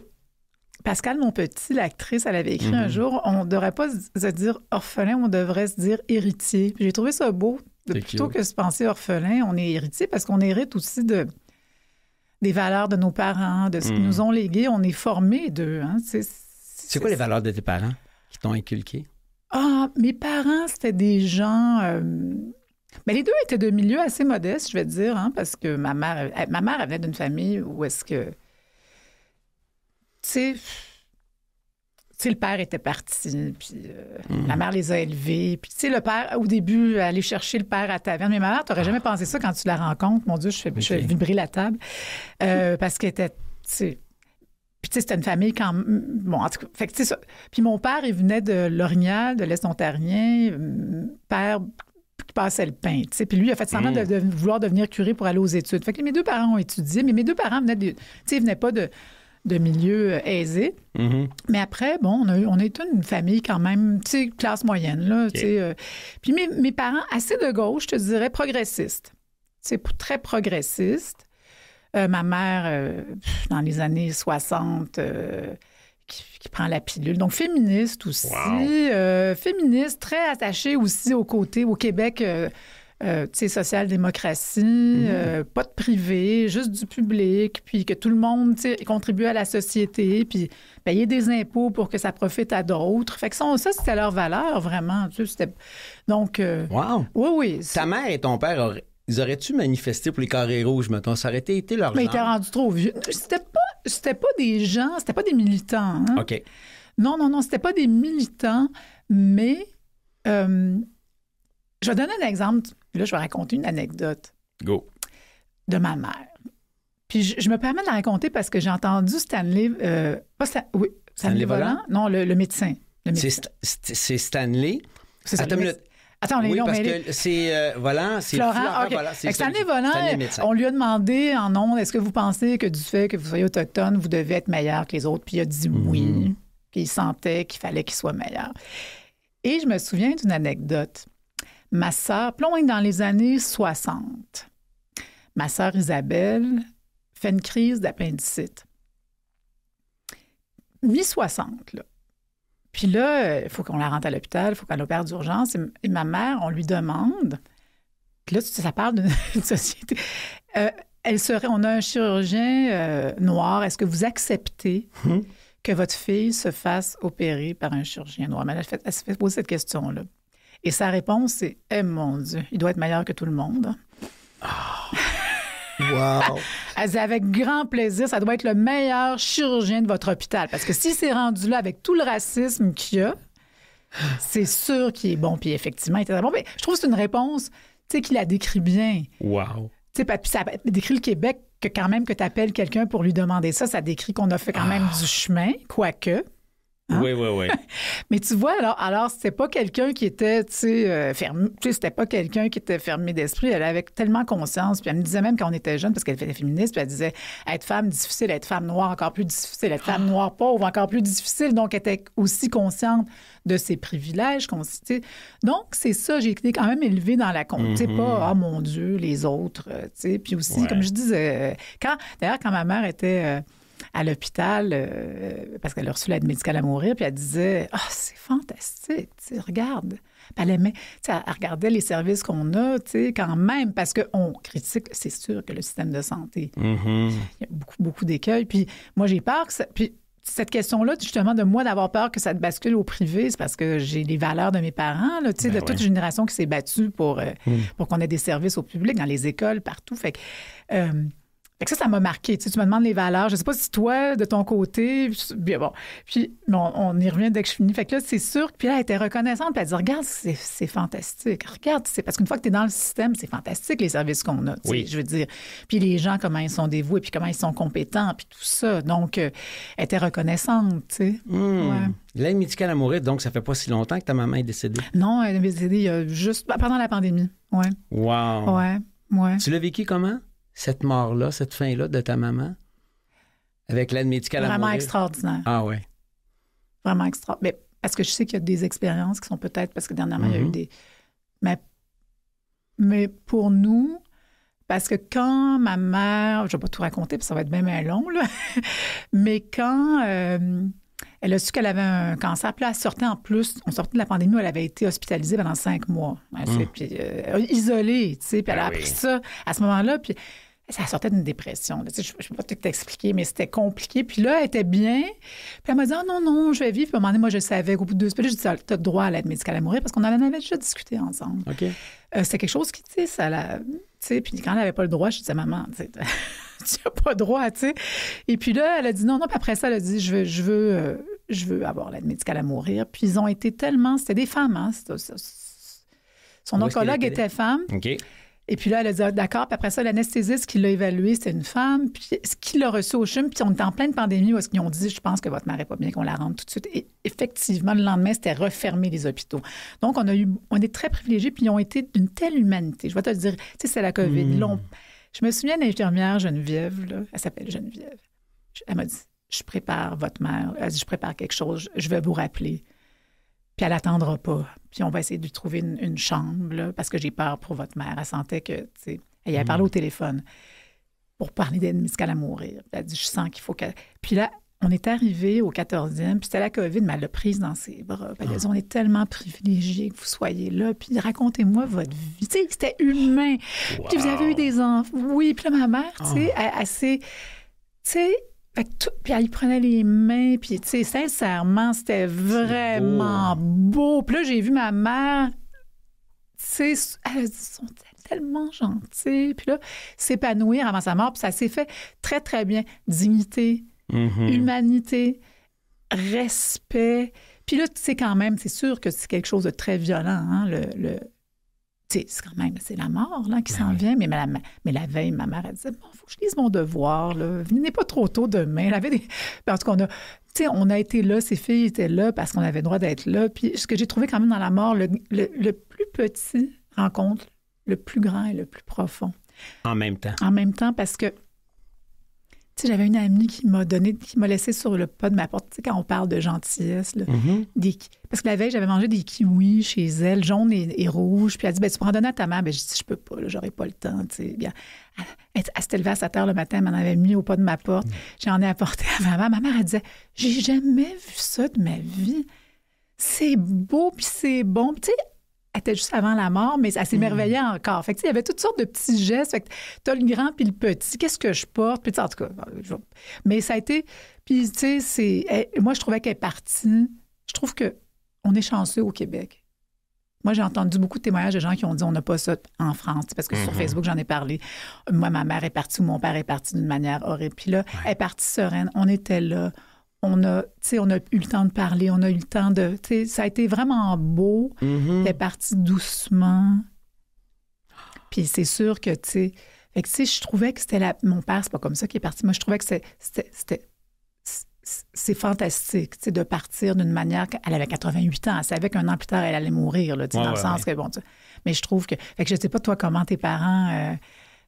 Pascal Monpetit, l'actrice, elle avait écrit un jour, on ne devrait pas se dire orphelin, on devrait se dire héritier. Puis j'ai trouvé ça beau. Plutôt que se penser orphelin, on est héritier parce qu'on hérite aussi des valeurs de nos parents, de ce qu'ils nous ont légué. On est formé d'eux. Hein, c'est quoi les valeurs de tes parents qui t'ont inculqué? Ah, mes parents, c'était des gens... mais les deux étaient de milieux assez modestes, je vais te dire, hein, parce que ma mère elle venait d'une famille où est-ce que... Tu sais, le père était parti, puis la mère les a élevés. Puis, tu sais, le père, au début, aller chercher le père à la taverne. Mais ma mère, t'aurais jamais pensé ça quand tu la rencontres. Mon Dieu, je fais vibrer la table. Parce qu'elle était... Puis, tu sais, c'était une famille quand même... Bon, en tout cas, fait que, tu sais, ça. Puis, mon père, il venait de l'Orignal, de l'Est ontarien, père qui passait le pain, tu sais. Puis, lui, il a fait semblant de vouloir devenir curé pour aller aux études. Fait que mes deux parents ont étudié, mais mes deux parents venaient tu sais, ils venaient pas de milieux aisés. Mm-hmm. Mais après, bon, on est une famille quand même, tu sais, classe moyenne, là, okay. Tu sais. Puis, mes parents, assez de gauche, je te dirais, progressistes. Tu sais, très progressistes. Ma mère, dans les années 60, qui prend la pilule. Donc, féministe aussi. Wow. Féministe, très attachée aussi au Québec, tu sais, social-démocratie, pas de privé, juste du public, puis que tout le monde, tu sais, contribue à la société, puis payer des impôts pour que ça profite à d'autres. Fait que ça, c'était leur valeur, vraiment. Tu sais, c'était... Donc... Wow! Oui. Ta mère et ton père ils auraient-tu manifesté pour les carrés rouges, mettons? Ça aurait été leur genre? Mais ils étaient rendus trop vieux. C'était pas... c'était pas des gens, c'était pas des militants. Hein? OK. Non, c'était pas des militants, mais je vais donner un exemple. Là, je vais raconter une anecdote Go. de ma mère. Puis je me permets de la raconter parce que j'ai entendu Stanley... Stanley Volant? Non, le médecin. C'est Stanley. C'est ça, Attends une minute. Attends, Oui, on parce est que c'est Volant, c'est Florent, OK. Voilà, c'est Stanley Volant, médecin. on lui a demandé en ondes, est-ce que vous pensez que du fait que vous soyez autochtone, vous devez être meilleur que les autres? Puis il a dit oui, qu'il sentait qu'il fallait qu'il soit meilleur. Et je me souviens d'une anecdote. Ma sœur, plonge dans les années 60. Ma sœur Isabelle fait une crise d'appendicite. Mi-60, là. Puis là, il faut qu'on la rentre à l'hôpital, il faut qu'on l'opère d'urgence. Et ma mère, on lui demande, puis là, ça parle d'une société. On a un chirurgien noir. Est-ce que vous acceptez que votre fille se fasse opérer par un chirurgien noir? Mais elle se fait poser cette question-là. Et sa réponse, c'est « Eh mon Dieu, il doit être meilleur que tout le monde. » Wow! Elle dit avec grand plaisir, ça doit être le meilleur chirurgien de votre hôpital. Parce que si c'est rendu là avec tout le racisme qu'il y a, c'est sûr qu'il est bon. Puis effectivement, il était très bon. Mais je trouve que c'est une réponse, tu sais, qui la décrit bien. Wow! Tu sais, puis ça décrit le Québec, que quand même que tu appelles quelqu'un pour lui demander ça décrit qu'on a fait quand même du chemin, quoique. Hein? Oui. Mais tu vois, alors c'était pas quelqu'un qui était, fermé. C'était pas quelqu'un qui était fermé d'esprit. Elle avait tellement conscience. Puis elle me disait même quand on était jeune, parce qu'elle était féministe, puis elle disait être femme difficile, être femme noire encore plus difficile, être femme noire pauvre encore plus difficile. Donc, elle était aussi consciente de ses privilèges. Donc, c'est ça. J'ai été quand même élevée dans la tu sais, pas, mon Dieu, les autres. Puis aussi, comme je disais, d'ailleurs, quand ma mère était à l'hôpital, parce qu'elle a reçu l'aide médicale à mourir, puis elle disait « Ah, c'est fantastique, regarde. » Elle aimait, elle regardait les services qu'on a, quand même, parce qu'on critique, c'est sûr que le système de santé, il y a beaucoup d'écueils. Puis moi, j'ai peur que puis cette question-là, justement, de moi d'avoir peur que ça te bascule au privé, c'est parce que j'ai les valeurs de mes parents, là, de toute une génération qui s'est battue pour qu'on ait des services au public, dans les écoles, partout. Fait que ça m'a marqué. Tu me demandes les valeurs. Je ne sais pas si toi, de ton côté... Puis on y revient dès que je finis. Fait que là, c'est sûr. Puis là, elle était reconnaissante. Puis elle dit, regarde, c'est fantastique. Regarde, c'est parce qu'une fois que tu es dans le système, c'est fantastique, les services qu'on a. Oui. Je veux dire. Puis les gens, comment ils sont dévoués, puis comment ils sont compétents, puis tout ça. Donc, elle était reconnaissante, tu sais. Ouais. L'aide médicale à mourir, donc, ça fait pas si longtemps que ta maman est décédée? Non, elle est décédée il y a juste... pendant la pandémie. Ouais. Wow! Ouais. Tu l'as vécu comment? Cette mort-là, cette fin-là de ta maman, avec l'aide médicale à mourir? Vraiment extraordinaire. Ah oui. Vraiment extraordinaire. Mais parce que je sais qu'il y a des expériences qui sont peut-être... Parce que dernièrement, il y a eu des... Mais pour nous, parce que quand ma mère... Je ne vais pas tout raconter, parce que ça va être bien long, là. Mais quand elle a su qu'elle avait un cancer, puis là, elle sortait en plus... On sortait de la pandémie où elle avait été hospitalisée pendant 5 mois. Puis isolée, tu sais. Puis elle a appris ça à ce moment-là, puis... Ça sortait d'une dépression. Je ne peux pas tout t'expliquer, mais c'était compliqué. Puis là, elle était bien. Puis elle m'a dit, ah non, je vais vivre. Puis à un moment donné, moi, je savais qu'au bout de 2 semaines, je dis, tu as droit à l'aide médicale à mourir parce qu'on en avait déjà discuté ensemble. OK. C'était quelque chose qui, tu sais, ça la... Tu sais, puis quand elle n'avait pas le droit, je disais, maman, tu n'as pas le droit, tu sais. Et puis là, elle a dit non. Puis après ça, elle a dit, je veux avoir l'aide médicale à mourir. Puis ils ont été tellement... C'était des femmes, hein. Son oncologue était femme. OK. Et puis là, elle a dit, d'accord. Puis après ça, l'anesthésiste qui l'a évaluée, c'était une femme. Puis ce qui l'a reçu au CHUM, puis on était en pleine pandémie où ils ont dit, je pense que votre mère n'est pas bien, qu'on la rentre tout de suite. Et effectivement, le lendemain, c'était refermer les hôpitaux. Donc, on est très privilégiés, puis ils ont été d'une telle humanité. Je vais te le dire, tu sais, c'est la COVID. Je me souviens de l'infirmière Geneviève, là, elle s'appelle Geneviève. Elle m'a dit, je prépare votre mère. Elle dit, je prépare quelque chose, je vais vous rappeler. Puis elle n'attendra pas. Puis on va essayer de lui trouver une chambre, là, parce que j'ai peur pour votre mère. Elle sentait que, tu sais, elle avait parlé au téléphone pour parler d'aide médicale à mourir. Elle a dit, je sens qu'il faut que... Puis là, on est arrivé au 14e, puis c'était la COVID, mais elle l'a prise dans ses bras. Puis elle a dit, on est tellement privilégiés que vous soyez là, puis racontez-moi votre vie. Tu sais, c'était humain. Wow. Puis vous avez eu des enfants. Oui, puis là, ma mère, tu sais, elle s'est... Tu sais... Puis elle y prenait les mains, puis tu sais, sincèrement, c'était vraiment beau. Puis là, j'ai vu ma mère, tu sais, elle a dit, tellement gentil. Puis là, s'épanouir avant sa mort, puis ça s'est fait très, très bien. Dignité, humanité, respect. Puis là, tu sais, quand même, c'est sûr que c'est quelque chose de très violent, hein, tu sais, c'est quand même, c'est la mort là, qui s'en vient. Mais la veille, ma mère, elle disait, bon, il faut que je lise mon devoir. Là. Venez pas trop tôt demain. Elle avait des... Parce qu'on a, tu sais, on a été là, ces filles étaient là parce qu'on avait le droit d'être là. Puis ce que j'ai trouvé quand même dans la mort, le plus petit rencontre le plus grand et le plus profond. En même temps. En même temps, parce que tu sais, j'avais une amie qui m'a laissé sur le pas de ma porte, tu sais, quand on parle de gentillesse, là, parce que la veille, j'avais mangé des kiwis chez elle, jaunes et rouges, puis elle dit, ben, tu pourras en donner à ta mère. Ben, je dis, je peux pas, là, j'aurais pas le temps, tu sais. Bien, elle s'était levée à 7 heures le matin, elle m'en avait mis au pas de ma porte. J'en ai apporté à ma mère. Ma mère, elle disait, j'ai jamais vu ça de ma vie. C'est beau, puis c'est bon. Puis, tu sais, elle était juste avant la mort, mais elle s'émerveillait encore. Fait que, il y avait toutes sortes de petits gestes. Fait que t'as le grand puis le petit. Qu'est-ce que je porte? Puis, en tout cas, mais ça a été... Puis, tu sais, moi, je trouvais qu'elle est partie. Je trouve qu'on est chanceux au Québec. Moi, j'ai entendu beaucoup de témoignages de gens qui ont dit on n'a pas ça en France. Parce que sur Facebook, j'en ai parlé. Moi, ma mère est partie ou mon père est parti d'une manière horrible. Puis là, elle est partie sereine. On était là. On a eu le temps de parler, on a eu le temps de... Ça a été vraiment beau. Elle est partie doucement. Puis c'est sûr que, tu sais, je trouvais que c'était mon père, c'est pas comme ça qu'il est parti. Moi, je trouvais que c'est fantastique, tu sais, de partir d'une manière... Elle avait 88 ans, elle savait qu'un an plus tard, elle allait mourir, là, dans le sens que, bon... Mais je trouve que... Fait que je sais pas, toi, comment tes parents...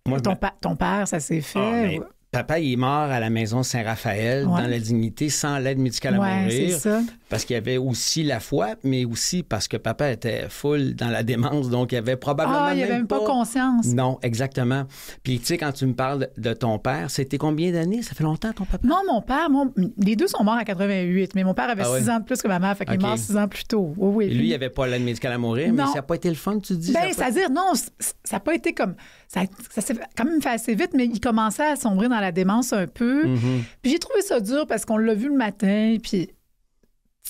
Moi, ton père, ça s'est fait... Papa, il est mort à la maison Saint-Raphaël, dans la dignité, sans l'aide médicale à mourir. C'est ça. Parce qu'il y avait aussi la foi, mais aussi parce que papa était full dans la démence, donc il avait probablement il avait même pas conscience. Non, exactement. Puis tu sais, quand tu me parles de ton père, c'était combien d'années? Ça fait longtemps, ton papa? Non, mon père, les deux sont morts à 88, mais mon père avait 6 ans de plus que ma mère, fait qu'il est mort 6 ans plus tôt. Oui. Et lui, il n'avait pas l'aide médicale à mourir, mais ça n'a pas été le fun, tu dis? Ben, c'est-à-dire, non, ça n'a pas été comme... Ça s'est quand même fait assez vite, mais il commençait à sombrer dans la démence un peu. Puis j'ai trouvé ça dur parce qu'on l'a vu le matin, puis, tu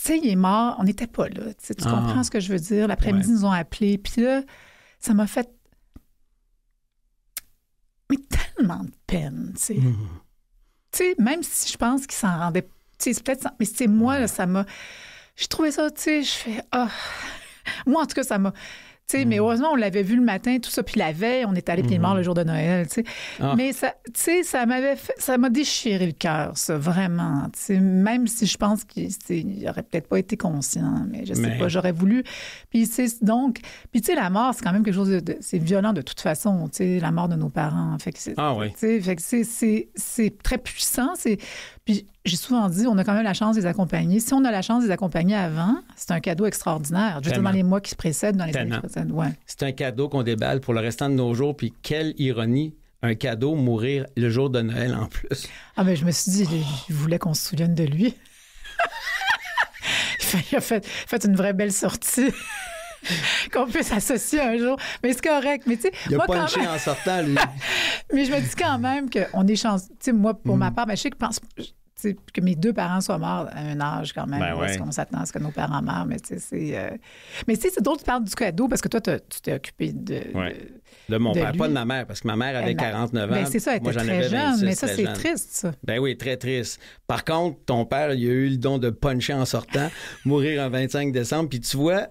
sais, il est mort. On n'était pas là. Tu comprends ce que je veux dire? L'après-midi, ils nous ont appelés. Puis là, ça m'a fait... Mais tellement de peine, tu sais. Tu sais, même si je pense qu'il s'en rendait... Tu sais, c'est peut-être... Mais c'est moi, là, ça m'a... J'ai trouvé ça, tu sais, je fais... Moi, en tout cas, ça m'a... T'sais, mais heureusement, on l'avait vu le matin, tout ça. Puis la veille, on est allé, puis il est mort le jour de Noël. T'sais. Mais ça, ça m'a déchiré le cœur, ça, vraiment. Même si je pense qu'il n'aurait peut-être pas été conscient, mais je sais pas, j'aurais voulu. Puis donc, puis tu sais, la mort, c'est quand même quelque chose c'est violent de toute façon, la mort de nos parents. Fait que c'est très puissant. Puis j'ai souvent dit, on a quand même la chance de les accompagner. Si on a la chance de les accompagner avant, c'est un cadeau extraordinaire. Je veux dire, dans les mois qui se précèdent, dans les années qui précèdent. Ouais. C'est un cadeau qu'on déballe pour le restant de nos jours. Puis quelle ironie, un cadeau, mourir le jour de Noël en plus. Ah ben je me suis dit, il voulait qu'on se souvienne de lui. Il a fait une vraie belle sortie. Qu'on puisse s'associer un jour. Mais c'est correct. Mais tu sais, il a punché en sortant, lui. Mais je me dis quand même qu'on est chanceux. Tu sais, moi, pour ma part, je sais que mes deux parents soient morts à un âge quand même. Parce qu'on s'attend à ce que nos parents meurent. Mais tu sais, c'est... Mais tu sais, c'est d'autres qui parlent du cadeau parce que toi, tu t'es occupé de mon père, pas de ma mère, parce que ma mère avait 49 ans. Ben c'est ça, elle était très jeune, 26, mais ça, c'est triste, ça. Ben oui, très triste. Par contre, ton père, il a eu le don de puncher en sortant, mourir un 25 décembre, puis tu vois...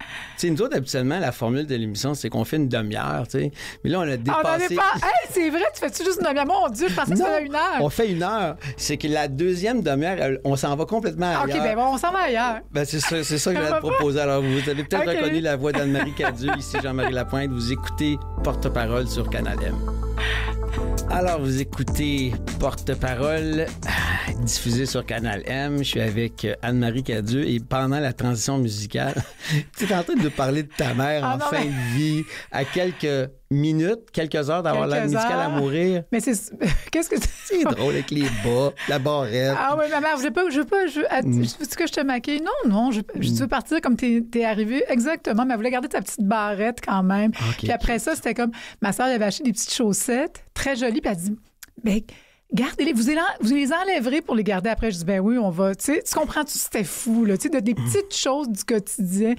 Tu sais, nous autres, habituellement, la formule de l'émission, c'est qu'on fait une demi-heure, tu sais. Mais là, on a dépassé... Hey, c'est vrai, tu fais-tu juste une demi-heure? Mon Dieu, je pensais que c'était 1 heure. On fait 1 heure. C'est que la deuxième demi-heure, on s'en va complètement ailleurs. OK, ben bon, on s'en va ailleurs. Ben c'est ça que je vais te proposer. Alors, vous avez peut-être reconnu la voix d'Anne-Marie Cadieux. Ici, Jean-Marie Lapointe. Vous écoutez Porte-Parole sur Canal M. Alors, vous écoutez Porte-Parole, diffusé sur Canal M. Je suis avec Anne-Marie Cadieux et pendant la transition musicale, tu es en train de parler de ta mère en fin de vie, à quelques minutes, quelques heures d'avoir l'aide médicale à mourir. Mais qu'est-ce que c'est drôle avec les bas, la barrette. Ah oui, ma mère, je veux que je te maquille? Non, je veux partir comme t'es arrivé. Exactement, mais elle voulait garder ta petite barrette quand même. Okay, puis après ça, c'était comme, ma soeur, elle avait acheté des petites chaussettes très jolies, puis elle dit, ben, Gardez-les. Vous les enlèverez pour les garder après. Je dis, ben oui, on va. Tu sais, tu comprends-tu, c'était fou, là. Tu sais, des petites choses du quotidien.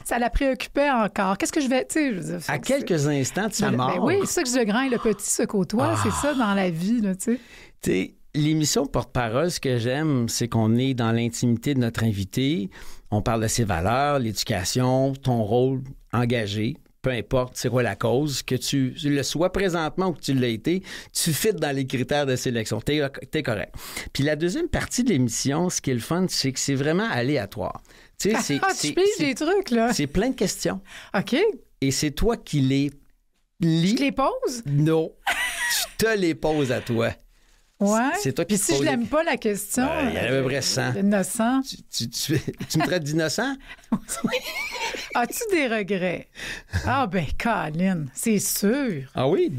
Ça la préoccupait encore. Qu'est-ce que je vais. Tu sais, je veux dire, À quelques instants de sa mort. Ben oui, c'est ça que le grand et le petit se côtoient. C'est ça dans la vie, là, tu sais. Tu sais, l'émission Porte-parole, ce que j'aime, c'est qu'on est dans l'intimité de notre invité. On parle de ses valeurs, l'éducation, ton rôle engagé. Peu importe c'est quoi la cause, que tu le sois présentement ou que tu l'as été, tu fites dans les critères de sélection. T'es correct. Puis la deuxième partie de l'émission, ce qui est le fun, c'est que c'est vraiment aléatoire. Tu sais, tu piges des trucs, là. C'est plein de questions. OK. Et c'est toi qui les lis. Je les pose? Non. Tu te les poses à toi. Ouais. C'est toi qui Puis si je l'aime pas, la question... Il y en a à peu près 100. Innocent. Tu me traites d'innocent? As-tu des regrets? Ah ben, Colin, c'est sûr. Ah oui,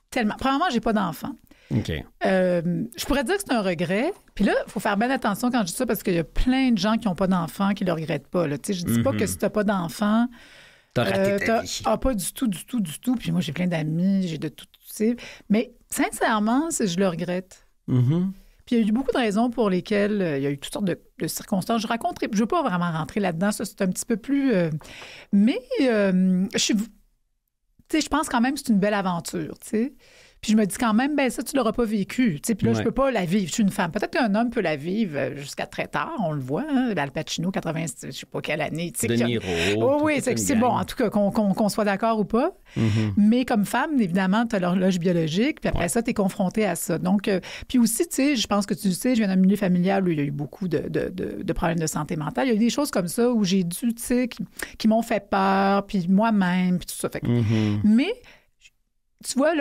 Tellement. Premièrement, j'ai pas d'enfant. OK. Je pourrais dire que c'est un regret. Puis là, il faut faire bien attention quand je dis ça parce qu'il y a plein de gens qui n'ont pas d'enfant qui le regrettent pas. Là. Je dis pas que si t'as pas d'enfant... T'as raté ta vie. Ah, pas du tout. Puis moi, j'ai plein d'amis, j'ai de tout, tu sais. Mais sincèrement, je le regrette. Mm-hmm. Puis il y a eu beaucoup de raisons pour lesquelles il y a eu toutes sortes de circonstances. Je ne veux pas vraiment rentrer là-dedans. Ça, c'est un petit peu plus... mais je pense quand même que c'est une belle aventure, tu sais. Puis je me dis quand même, ben ça, tu l'auras pas vécu. Puis là, je peux pas la vivre. Je suis une femme. Peut-être qu'un homme peut la vivre jusqu'à très tard, on le voit. Hein? Al Pacino, 80, je sais pas quelle année. De Niro. Oui, c'est bon, en tout cas, qu'on soit d'accord ou pas. Mm-hmm. Mais comme femme, évidemment, tu as l'horloge biologique, puis après ça, tu es confrontée à ça. Donc, puis aussi, tu sais, je pense que tu le sais, je viens d'un milieu familial où il y a eu beaucoup de problèmes de santé mentale. Il y a eu des choses comme ça où j'ai dû, tu sais, qui m'ont fait peur, puis moi-même, puis tout ça. Fait que, mais... Tu vois,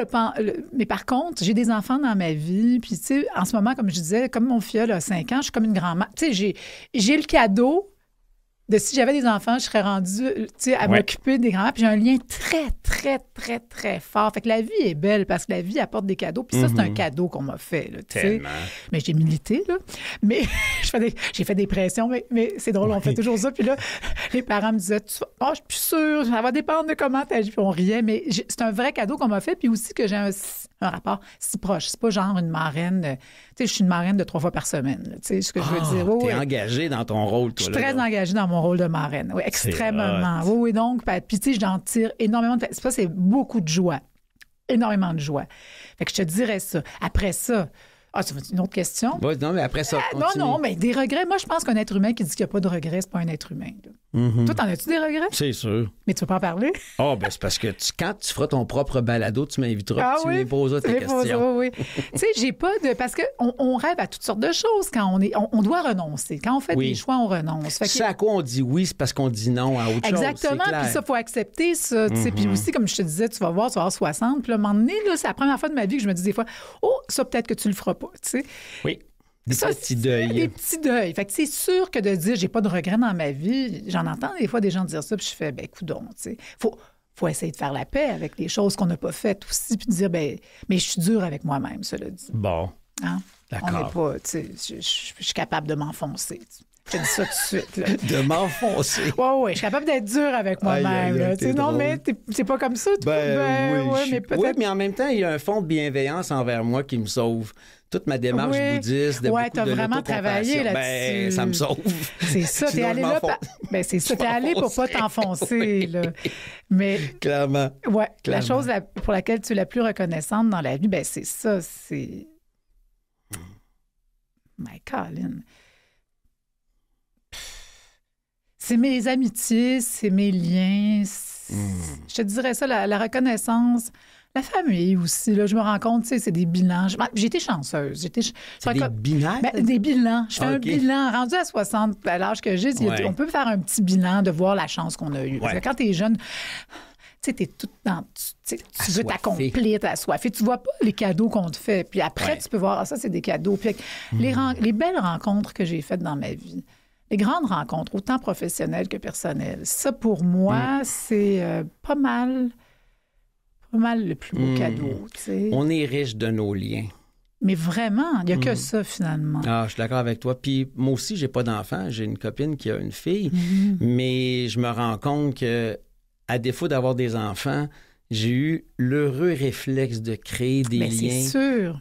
mais par contre, j'ai des enfants dans ma vie, puis tu sais, en ce moment, comme je disais, comme mon filleul a 5 ans, je suis comme une grand-mère. Tu sais, j'ai le cadeau de si j'avais des enfants, je serais rendue, tu sais, à m'occuper des grands-mères, puis j'ai un lien très, très, très, très fort. Fait que la vie est belle parce que la vie apporte des cadeaux, puis ça, c'est un cadeau qu'on m'a fait, là, tu sais. Mais j'ai milité, là. Mais j'ai fait des pressions, mais c'est drôle, on fait toujours ça. Puis là, les parents me disaient, je suis plus sûre, ça va dépendre de comment t'agis, puis on riait, mais c'est un vrai cadeau qu'on m'a fait, puis aussi que j'ai un rapport si proche. C'est pas genre une marraine, tu sais, je suis une marraine de 3 fois par semaine, tu sais, ce que je veux dire. T'es engagée dans ton rôle, toi, je suis très engagée dans mon rôle de marraine, oui, extrêmement. Oui, donc, puis tu sais, j'en tire énormément de... C'est beaucoup de joie. Énormément de joie. Fait que je te dirais ça. Après ça... Ah, tu veux une autre question? Oui, non, mais après ça, non, mais des regrets. Moi, je pense qu'un être humain qui dit qu'il n'y a pas de regrets, c'est pas un être humain. Toi, t'en as-tu des regrets? C'est sûr. Mais tu veux pas en parler? Ah, ben c'est parce que quand tu feras ton propre balado, tu m'inviteras, tu me poseras tes questions. Oui. Tu sais, j'ai pas de... Parce qu'on rêve à toutes sortes de choses quand on doit renoncer. Quand on fait des choix, on renonce. C'est à quoi on dit oui, c'est parce qu'on dit non à autre chose. Exactement, puis ça, il faut accepter ça. Puis aussi, comme je te disais, tu vas avoir 60. Puis à un moment donné, là, c'est la première fois de ma vie que je me dis des fois, ça, peut-être que tu le feras pas, tu sais. Oui. Des petits deuils. Des petits deuils. Fait que c'est sûr que de dire j'ai pas de regrets dans ma vie, j'en entends des fois des gens dire ça, puis je fais, coudonc, tu sais. Faut essayer de faire la paix avec les choses qu'on n'a pas faites aussi, puis de dire, mais je suis dure avec moi-même, cela dit. Bon. Hein? D'accord. On n'est pas, tu sais, je suis capable de m'enfoncer. Je te dis ça tout de suite. Là. De m'enfoncer. Oui, je suis capable d'être dure avec moi-même. Non, mais c'est pas comme ça. Oui, mais peut-être... Oui, mais en même temps, il y a un fond de bienveillance envers moi qui me sauve. Toute ma démarche bouddhiste, t'as vraiment travaillé là-dessus. Ça me sauve. C'est ça, t'es allé là. C'est ça, t'es allé pour pas t'enfoncer. Là. Mais, clairement. Ouais, la chose pour laquelle tu es la plus reconnaissante dans la vie, c'est ça, c'est... My Colin. C'est mes amitiés, c'est mes liens. Je te dirais ça, la reconnaissance... La famille aussi, là, je me rends compte, tu sais, c'est des bilans. J'ai été chanceuse. C'est des bilans? Des bilans. Je fais un bilan. Rendu à 60, à l'âge que j'ai, on peut faire un petit bilan de voir la chance qu'on a eue. Parce que quand t'es jeune, tu sais, t'es tout dans... Tu veux t'accomplir, t'es assoiffé. Tu vois pas les cadeaux qu'on te fait. Puis après, tu peux voir, ça, c'est des cadeaux. Puis les belles rencontres que j'ai faites dans ma vie, les grandes rencontres, autant professionnelles que personnelles, ça, pour moi, c'est pas mal le plus beau cadeau, tu sais. On est riche de nos liens. Mais vraiment, il n'y a que ça, finalement. Ah, je suis d'accord avec toi. Puis moi aussi, j'ai pas d'enfant. J'ai une copine qui a une fille. Mais je me rends compte que, à défaut d'avoir des enfants, j'ai eu l'heureux réflexe de créer des Mais liens c'est sûr.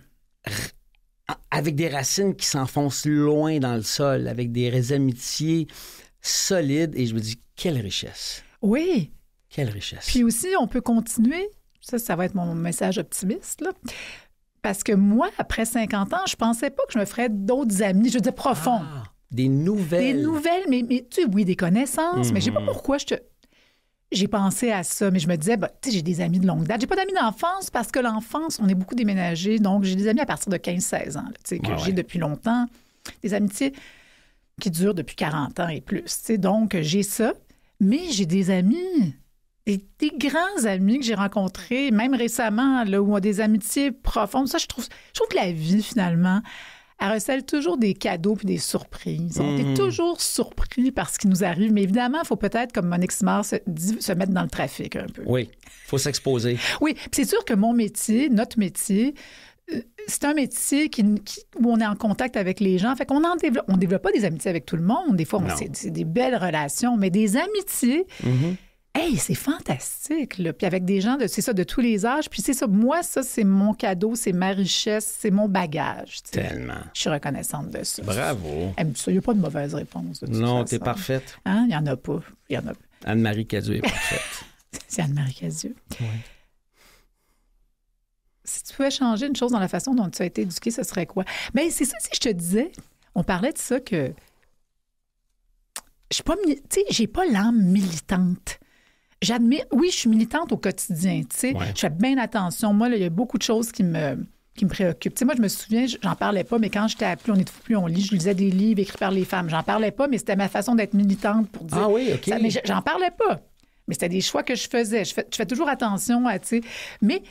avec des racines qui s'enfoncent loin dans le sol, avec des amitiés solides. Et je me dis, quelle richesse. Oui. Quelle richesse. Puis aussi, on peut continuer. Ça va être mon message optimiste, là. Parce que moi, après 50 ans, je pensais pas que je me ferais d'autres amis, je veux dire profonds. Ah, des nouvelles. Des nouvelles, mais tu sais, oui, des connaissances, mais je sais pas pourquoi j'ai pensé à ça, mais je me disais, tu sais, j'ai des amis de longue date. J'ai pas d'amis d'enfance parce que l'enfance, on est beaucoup déménagé, donc j'ai des amis à partir de 15-16 ans, là, tu sais, que j'ai depuis longtemps. Des amitiés qui durent depuis 40 ans et plus, tu sais, donc j'ai ça. Mais j'ai des amis, des grands amis que j'ai rencontrés, même récemment, là, où on a des amitiés profondes. Ça, je trouve que la vie, finalement, elle recèle toujours des cadeaux puis des surprises. On est toujours surpris par ce qui nous arrive. Mais évidemment, il faut peut-être, comme Monique Simard dit, se mettre dans le trafic un peu. Oui, il faut s'exposer. Oui, puis c'est sûr que mon métier, notre métier, c'est un métier où on est en contact avec les gens. Fait qu'on on développe pas des amitiés avec tout le monde. Des fois, c'est des belles relations, mais des amitiés... Hey, c'est fantastique, là. Puis avec des gens, c'est ça, de tous les âges. Puis c'est ça, moi, ça, c'est mon cadeau, c'est ma richesse, c'est mon bagage. T'sais. Tellement. Je suis reconnaissante de ça. Bravo. Il n'y a pas de mauvaise réponse. De toute non, façon. t'es parfaite. Hein? Il n'y en a pas. Anne-Marie Cadieux est parfaite. C'est Anne-Marie Cadieux. Oui. Si tu pouvais changer une chose dans la façon dont tu as été éduquée, ce serait quoi? Bien, c'est ça, si je te disais, on parlait de ça que je suis pas, tu sais, j'ai pas l'âme militante. J'admire, oui, je suis militante au quotidien, tu sais. Je fais bien attention. Moi, là, il y a beaucoup de choses qui me préoccupent. Tu sais, moi, je me souviens, j'en parlais pas, mais quand j'étais à Plus on est de fou, plus on lit, je lisais des livres écrits par les femmes. J'en parlais pas, mais c'était ma façon d'être militante pour dire... Ah oui, OK. Mais j'en parlais pas. Mais c'était des choix que je faisais. Je fais toujours attention à, tu sais... Mais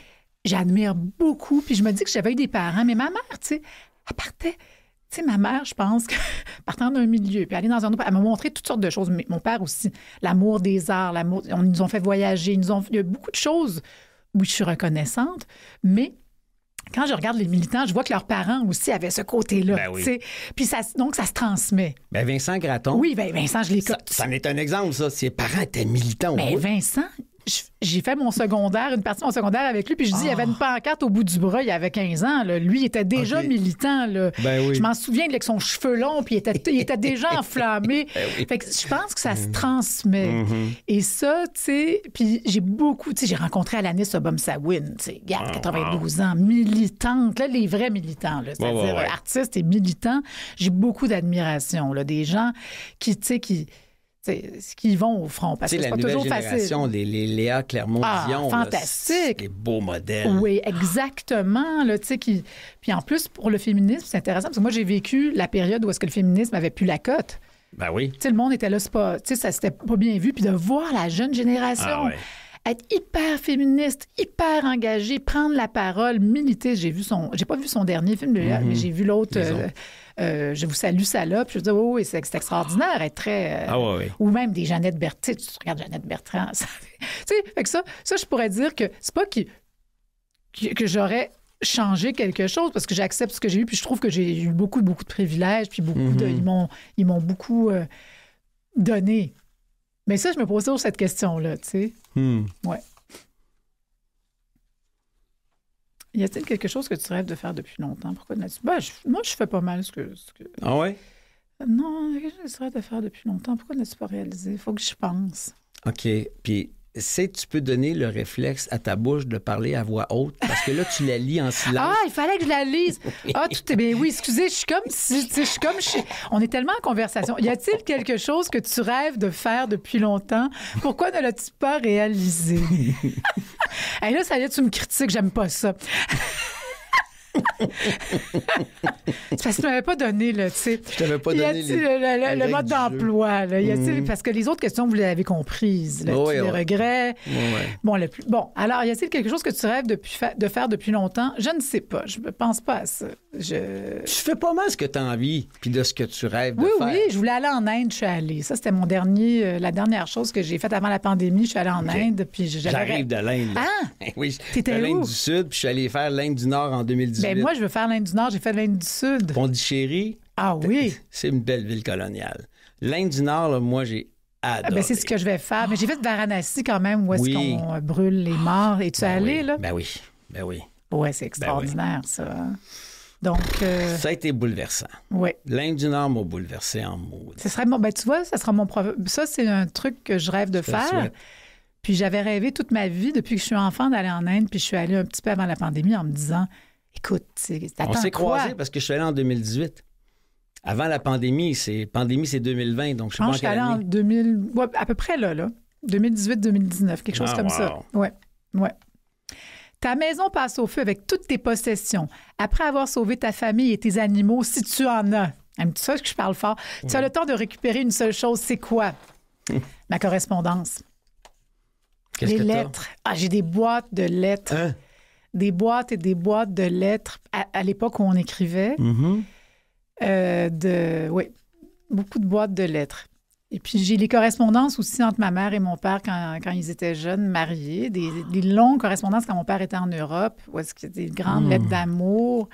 j'admire beaucoup, puis je me dis que j'avais eu des parents, mais ma mère, tu sais, elle partait... Tu sais, ma mère, je pense, partant d'un milieu, puis aller dans un autre, elle m'a montré toutes sortes de choses. Mais mon père aussi, l'amour des arts, ils nous ont fait voyager, il y a beaucoup de choses où je suis reconnaissante, mais quand je regarde les militants, je vois que leurs parents aussi avaient ce côté-là. Ben oui. Puis donc, ça se transmet. Ben Vincent Gratton. Oui, ben Vincent, je l'ai... Ça en est un exemple, ça. Ses parents étaient militants. Mais Vincent... J'ai fait mon secondaire, une partie de mon secondaire avec lui, puis je dis, il y avait une pancarte au bout du bras, il avait 15 ans. Là. Lui, il était déjà militant. Là. Ben oui. Je m'en souviens, avec son cheveu long, puis il était déjà enflammé. Ben oui. Fait que je pense que ça se transmet. Et ça, tu sais, puis j'ai beaucoup, tu sais, j'ai rencontré Alanis Obomsawin, tu sais, 92 ans, militante, là, les vrais militants, là, c'est-à-dire artistes et militants. J'ai beaucoup d'admiration, là, des gens qui, tu sais, qui vont au front, parce que c'est pas toujours facile. Les Léa Clermont-Dion, fantastique. Des beaux modèles. Oui, exactement. Là, puis en plus, pour le féminisme, c'est intéressant, parce que moi, j'ai vécu la période où est-ce que le féminisme avait plus la cote. Ben oui. Le monde était là, ça c'était pas bien vu, puis de voir la jeune génération être hyper féministe, hyper engagée, prendre la parole, militer. J'ai pas vu son dernier film, mais j'ai vu l'autre... Je vous salue, salope. Je dis, oui, c'est extraordinaire, être très... Ou même des Jeannette Bertrand. Tu regardes Jeannette Bertrand. Tu sais, fait que ça, je pourrais dire que c'est pas que j'aurais changé quelque chose, parce que j'accepte ce que j'ai eu, puis je trouve que j'ai eu beaucoup de privilèges, puis beaucoup ils m'ont beaucoup donné. Mais ça, je me pose toujours cette question-là, tu sais. Ouais. Y a-t-il quelque chose que tu rêves de faire depuis longtemps? Pourquoi n'as-tu... moi, je fais pas mal ce que... Ah ouais? Non, il y a quelque chose que tu rêves de faire depuis longtemps. Pourquoi n'as-tu pas réalisé? Il faut que j'y pense. OK. Puis, tu peux donner le réflexe à ta bouche de parler à voix haute, parce que là, tu la lis en silence. Ah, il fallait que je la lise. Ah, tout est bien. Oui, excusez, je suis comme... On est tellement en conversation. Y a-t-il quelque chose que tu rêves de faire depuis longtemps? Pourquoi ne l'as-tu pas réalisé? Hey, là, ça y est, tu me critiques, j'aime pas ça. C'est parce que tu m'avais pas donné, là, tu sais. Je t'avais pas donné le mode d'emploi, là. Y a-t-il, parce que les autres questions, vous les avez comprises, là. Les regrets. Bon, alors, y a-t-il quelque chose que tu rêves de faire depuis longtemps? Je ne sais pas. Je ne pense pas à ça. Tu fais pas mal ce que tu as envie, puis de ce que tu rêves de faire. Oui, je voulais aller en Inde, je suis allée. Ça, c'était la dernière chose que j'ai faite avant la pandémie. Je suis allée en Inde, puis j'arrive de l'Inde. Ah! Oui, t'étais où? L'Inde du Sud, puis je suis allé faire l'Inde du Nord en 2018. Ben moi, je veux faire l'Inde du Nord, j'ai fait l'Inde du Sud. Pondichéry. Ah oui? C'est une belle ville coloniale. L'Inde du Nord, là, moi, j'ai adoré. c'est ce que je vais faire. Mais j'ai fait Varanasi quand même, où est-ce Oui. qu'on brûle les morts. Es-tu allé, oui. là? Ben oui. Ben oui. Ouais, c'est extraordinaire, ça. Donc, Ça a été bouleversant. oui. L'Inde du Nord m'a bouleversé en mots. Ce serait tu vois, ça sera ça, c'est un truc que je rêve de Je te le faire. souhaite. Puis j'avais rêvé toute ma vie, depuis que je suis enfant, d'aller en Inde. Puis je suis allée un petit peu avant la pandémie en me disant, écoute, t'attends On s'est quoi? croisés parce que je suis allé en 2018. Avant la pandémie, c'est 2020, donc je sais Je pas pense en que je suis quelle allée en année. 2000, ouais, à peu près là. 2018-2019, quelque chose Ah, comme ça. wow. Ouais. Ta maison passe au feu avec toutes tes possessions. Après avoir sauvé ta famille et tes animaux, si tu en as. Aimes-tu ça que je parle fort? Tu as le temps de récupérer une seule chose, c'est quoi? Ma correspondance. Qu'est-ce Les que t'as? lettres. Ah, j'ai des boîtes de lettres. Hein? Des boîtes et des boîtes de lettres à l'époque où on écrivait. Mhm. Oui, beaucoup de boîtes de lettres. Et puis, j'ai les correspondances aussi entre ma mère et mon père quand ils étaient jeunes, mariés. Des longues correspondances quand mon père était en Europe, où est-ce qu'il y a des grandes lettres d'amour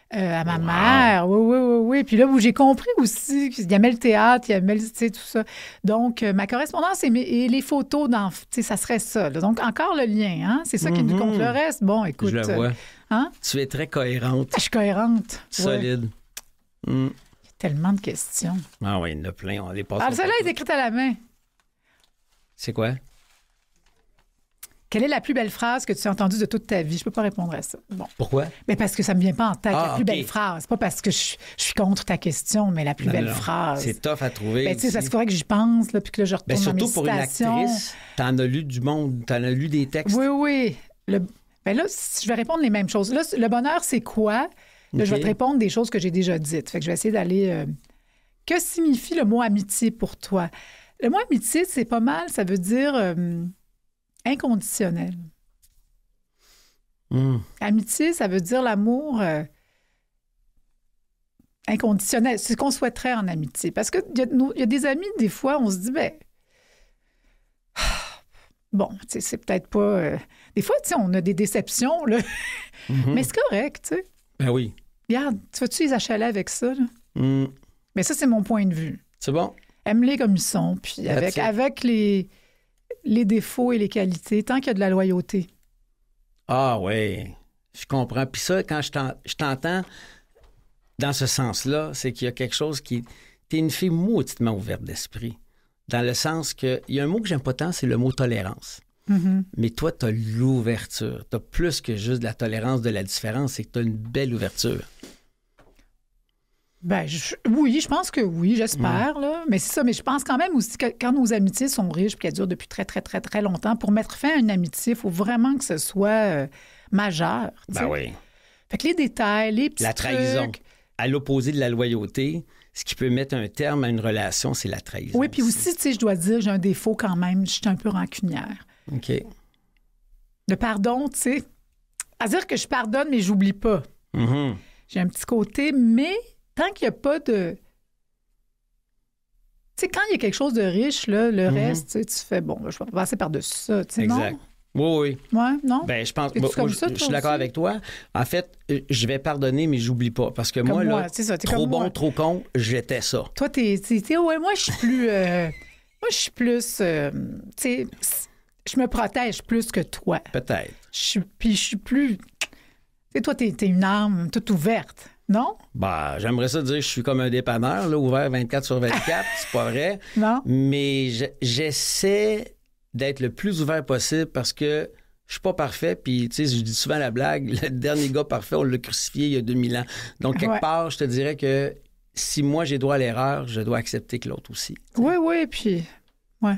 à ma mère. Oui. Puis là, où j'ai compris aussi qu'il aimait le théâtre, il aimait tout ça. Donc, ma correspondance et les photos, ça serait ça. Là. Donc, encore le lien, hein? C'est ça qui nous compte. Le reste, bon, écoute. Je le vois. Hein? Tu es très cohérente, Je suis cohérente. Ouais. solide. Mm. Tellement de questions. Ah oui, il y en a plein. On les passe. Ah, celle-là est écrite à la main. C'est quoi? Quelle est la plus belle phrase que tu as entendue de toute ta vie? Je peux pas répondre à ça. Bon. Pourquoi? Mais parce que ça me vient pas en tête, la plus OK. belle phrase. C'est pas parce que je suis contre ta question, mais la plus belle Non. phrase. C'est tough à trouver. Ben, tu sais, aussi. parce qu'il faudrait que j'y pense, là, puis que là, je retourne dans Surtout mes pour une citations. actrice, t'en as lu du monde, t'en as lu des textes. Oui. Ben là, je vais répondre les mêmes choses. Là, le bonheur, c'est quoi? Là, je vais OK. te répondre des choses que j'ai déjà dites. Fait que je vais essayer d'aller... Que signifie le mot amitié pour toi? Le mot amitié, c'est pas mal, ça veut dire inconditionnel. Mm. Amitié, ça veut dire l'amour inconditionnel. C'est ce qu'on souhaiterait en amitié. Parce qu'il y a des amis, des fois, on se dit, bon, tu sais, c'est peut-être pas... Des fois, tu sais, on a des déceptions, là. Mhm. Mais c'est correct, tu sais. Ben oui. Regarde, tu vas-tu les achaler avec ça, là? Mm. Mais ça, c'est mon point de vue. C'est bon? Aime-les comme ils sont, puis That's it. avec les défauts et les qualités, tant qu'il y a de la loyauté. Ah oui, je comprends. Puis ça, quand je t'entends dans ce sens-là, c'est qu'il y a quelque chose qui... T'es une fille mauditement ouverte d'esprit. Dans le sens que... Il y a un mot que j'aime pas tant, c'est le mot tolérance. Mhm. Mais toi, t'as l'ouverture. T'as plus que juste de la tolérance de la différence, c'est que t'as une belle ouverture. Ben, oui, je pense que oui, j'espère, là. Mais c'est ça, mais je pense quand même aussi que quand nos amitiés sont riches et qu'elles durent depuis très, très, très, très longtemps, pour mettre fin à une amitié, il faut vraiment que ce soit majeur. Tu sais. Ben oui. Fait que les détails, les petits La trahison. trucs. À l'opposé de la loyauté, ce qui peut mettre un terme à une relation, c'est la trahison. Oui, puis aussi, tu sais, je dois dire, j'ai un défaut quand même, je suis un peu rancunière. OK. Le pardon, tu sais, à dire que je pardonne, mais j'oublie pas. Mhm. J'ai un petit côté, mais tant qu'il n'y a pas de... Tu sais, quand il y a quelque chose de riche, là, le reste, tu sais, tu fais, bon, je vais passer par-dessus ça, tu sais, Exact. Oui. non? Ouais, non? Ben, je pense. Es-tu comme ça, je toi suis d'accord aussi? avec toi. En fait, je vais pardonner, mais j'oublie pas. Parce que Comme moi, moi, là, c'est ça, t'es trop comme bon, moi. trop con, j'étais ça. Toi, ouais, moi, je suis plus... moi, je suis plus... tu sais, je me protège plus que toi. Peut-être. Puis je suis plus... Tu sais, toi, t'es une âme toute ouverte, non? Bah, j'aimerais ça dire que je suis comme un dépanneur, là, ouvert 24 sur 24. C'est pas vrai. Non? Mais j'essaie d'être le plus ouvert possible parce que je suis pas parfait. Puis, tu sais, je dis souvent la blague, le dernier gars parfait, on l'a crucifié il y a 2000 ans. Donc, quelque Ouais. part, je te dirais que si moi, j'ai droit à l'erreur, je dois accepter que l'autre aussi. Oui, puis... Ouais.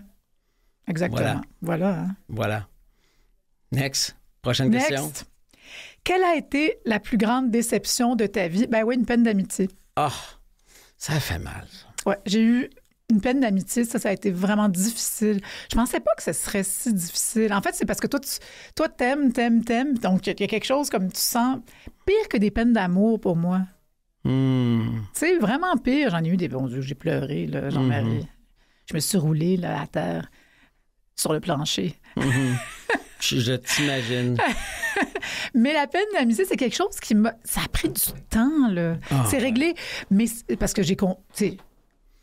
Exactement. Voilà. Hein? Voilà. Next. Prochaine question. Next. Quelle a été la plus grande déception de ta vie? Ben oui, une peine d'amitié. Ah, ça fait mal. Ça. Ouais, j'ai eu une peine d'amitié. Ça a été vraiment difficile. Je pensais pas que ce serait si difficile. En fait, c'est parce que toi, t'aimes. Donc, il y a quelque chose comme tu sens pire que des peines d'amour pour moi. Tu sais, vraiment pire. J'en ai eu des... Bon Dieu, j'ai pleuré, là, Jean-Marie. Je me suis roulée, là, à terre, sur le plancher. Je t'imagine. Mais la peine d'amitié, c'est quelque chose qui m'a... Ça a pris du temps, là. Ah, c'est réglé. Mais parce que tu sais,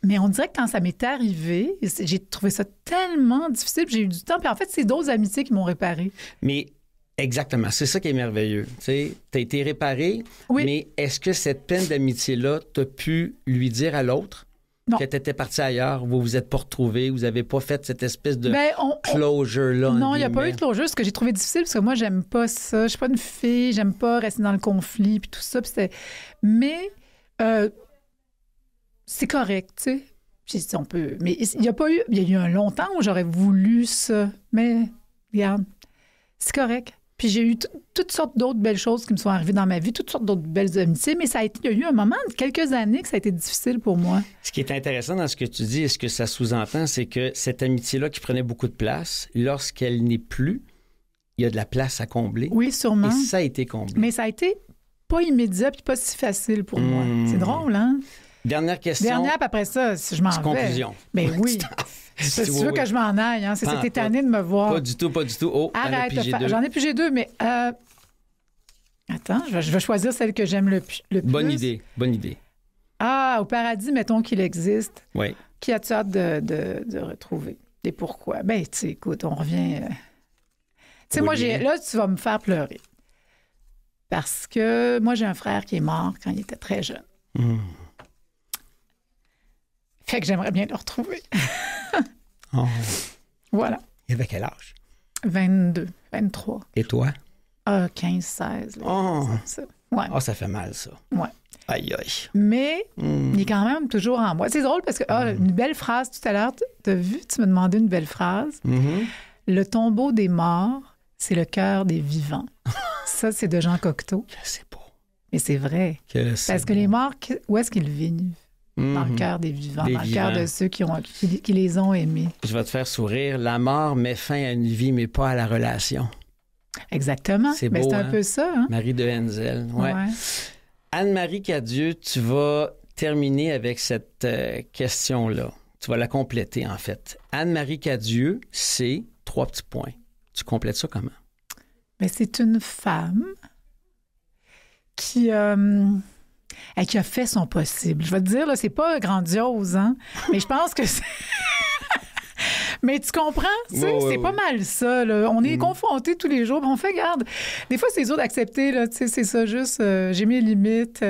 Mais on dirait que quand ça m'est arrivé, j'ai trouvé ça tellement difficile, puis j'ai eu du temps. Puis en fait, c'est d'autres amitiés qui m'ont réparé. Mais exactement, c'est ça qui est merveilleux. Tu as été réparé, Oui. mais est-ce que cette peine d'amitié-là, tu as pu lui dire à l'autre Non. que tu étais parti ailleurs, vous vous êtes pas retrouvés, vous n'avez pas fait cette espèce de Ben, closure-là? non, il n'y a pas eu de closure. Ce que j'ai trouvé difficile, parce que moi, j'aime pas ça. Je suis pas une fille, j'aime pas rester dans le conflit, puis tout ça. Mais c'est correct, tu sais. J'ai dit, on peut... Mais il y a pas eu... Il y a eu un long temps où j'aurais voulu ça. Mais, regarde, c'est correct. Puis j'ai eu toutes sortes d'autres belles choses qui me sont arrivées dans ma vie, toutes sortes d'autres belles amitiés, mais il y a eu un moment, quelques années, que ça a été difficile pour moi. Ce qui est intéressant dans ce que tu dis et ce que ça sous-entend, c'est que cette amitié-là qui prenait beaucoup de place, lorsqu'elle n'est plus, il y a de la place à combler. Oui, sûrement. Et ça a été comblé. Mais ça a été pas immédiat puis pas si facile pour moi. C'est drôle, hein? Dernière question. Dernière, puis après ça, si je m'en vais. Conclusion. Ben oui. Si tu veux que je m'en aille, hein? C'est cette étonnée de me voir. Pas du tout, pas du tout. Oh, arrête, j'en ai pigé deux, mais... Attends, je vais choisir celle que j'aime le plus. Bonne idée, bonne idée. Ah, au paradis, mettons qu'il existe. Oui. Qui as-tu hâte de retrouver? Et pourquoi? Ben, tu sais, écoute, on revient... Tu sais, moi, là, tu vas me faire pleurer. Parce que moi, j'ai un frère qui est mort quand il était très jeune. Fait que j'aimerais bien le retrouver. Oh. Voilà. Il avait quel âge? 22, 23. Et toi? 15, 16. Là, Oh. ça. Ouais. Oh, ça fait mal, ça. Ouais. Aïe, aïe. Mais il est quand même toujours en moi. C'est drôle parce que, une belle phrase tout à l'heure, t'as vu, tu m'as demandé une belle phrase. Le tombeau des morts, c'est le cœur des vivants. Ça, c'est de Jean Cocteau. C'est beau. Mais c'est vrai. Parce que les morts, où est-ce qu'ils vivent? Dans le cœur des vivants, dans le cœur de ceux qui les ont aimés. Je vais te faire sourire. La mort met fin à une vie, mais pas à la relation. Exactement. C'est beau, c'est un peu ça. Hein? Marie de Henzel. Ouais. Anne-Marie Cadieux, tu vas terminer avec cette question-là. Tu vas la compléter, en fait. Anne-Marie Cadieux, c'est 3 petits points. Tu complètes ça comment? Mais c'est une femme qui a fait son possible. Je vais te dire, là, c'est pas grandiose, hein? Mais je pense que c'est... Mais tu comprends? C'est pas mal ça. Là. On est confrontés tous les jours. On fait garde. Des fois, c'est dur d'accepter. Là, c'est ça juste. J'ai mes limites.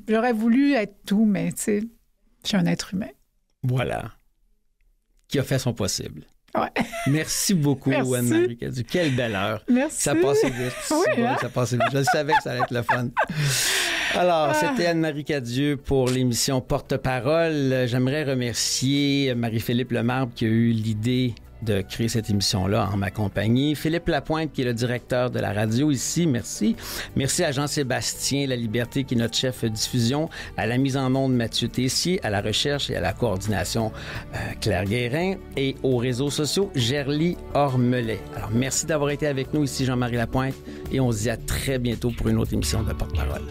J'aurais voulu être tout, mais je suis un être humain. Voilà. Qui a fait son possible. Ouais. Merci beaucoup, Anne-Marie Cadieux. Quelle belle heure. Merci. Ça passait vite. Oui, hein? Ça passait vite. Je savais que ça allait être le fun. Alors, c'était Anne-Marie Cadieux pour l'émission Porte-Parole. J'aimerais remercier Marie-Philippe Lemarbre qui a eu l'idée de créer cette émission-là en ma compagnie. Philippe Lapointe, qui est le directeur de la radio ici, merci. Merci à Jean-Sébastien La Liberté, qui est notre chef diffusion, à la mise en onde Mathieu Tessier, à la recherche et à la coordination Claire Guérin, et aux réseaux sociaux Gerly Ormelet. Alors, merci d'avoir été avec nous ici, Jean-Marie Lapointe, et on se dit à très bientôt pour une autre émission de Porte-Parole.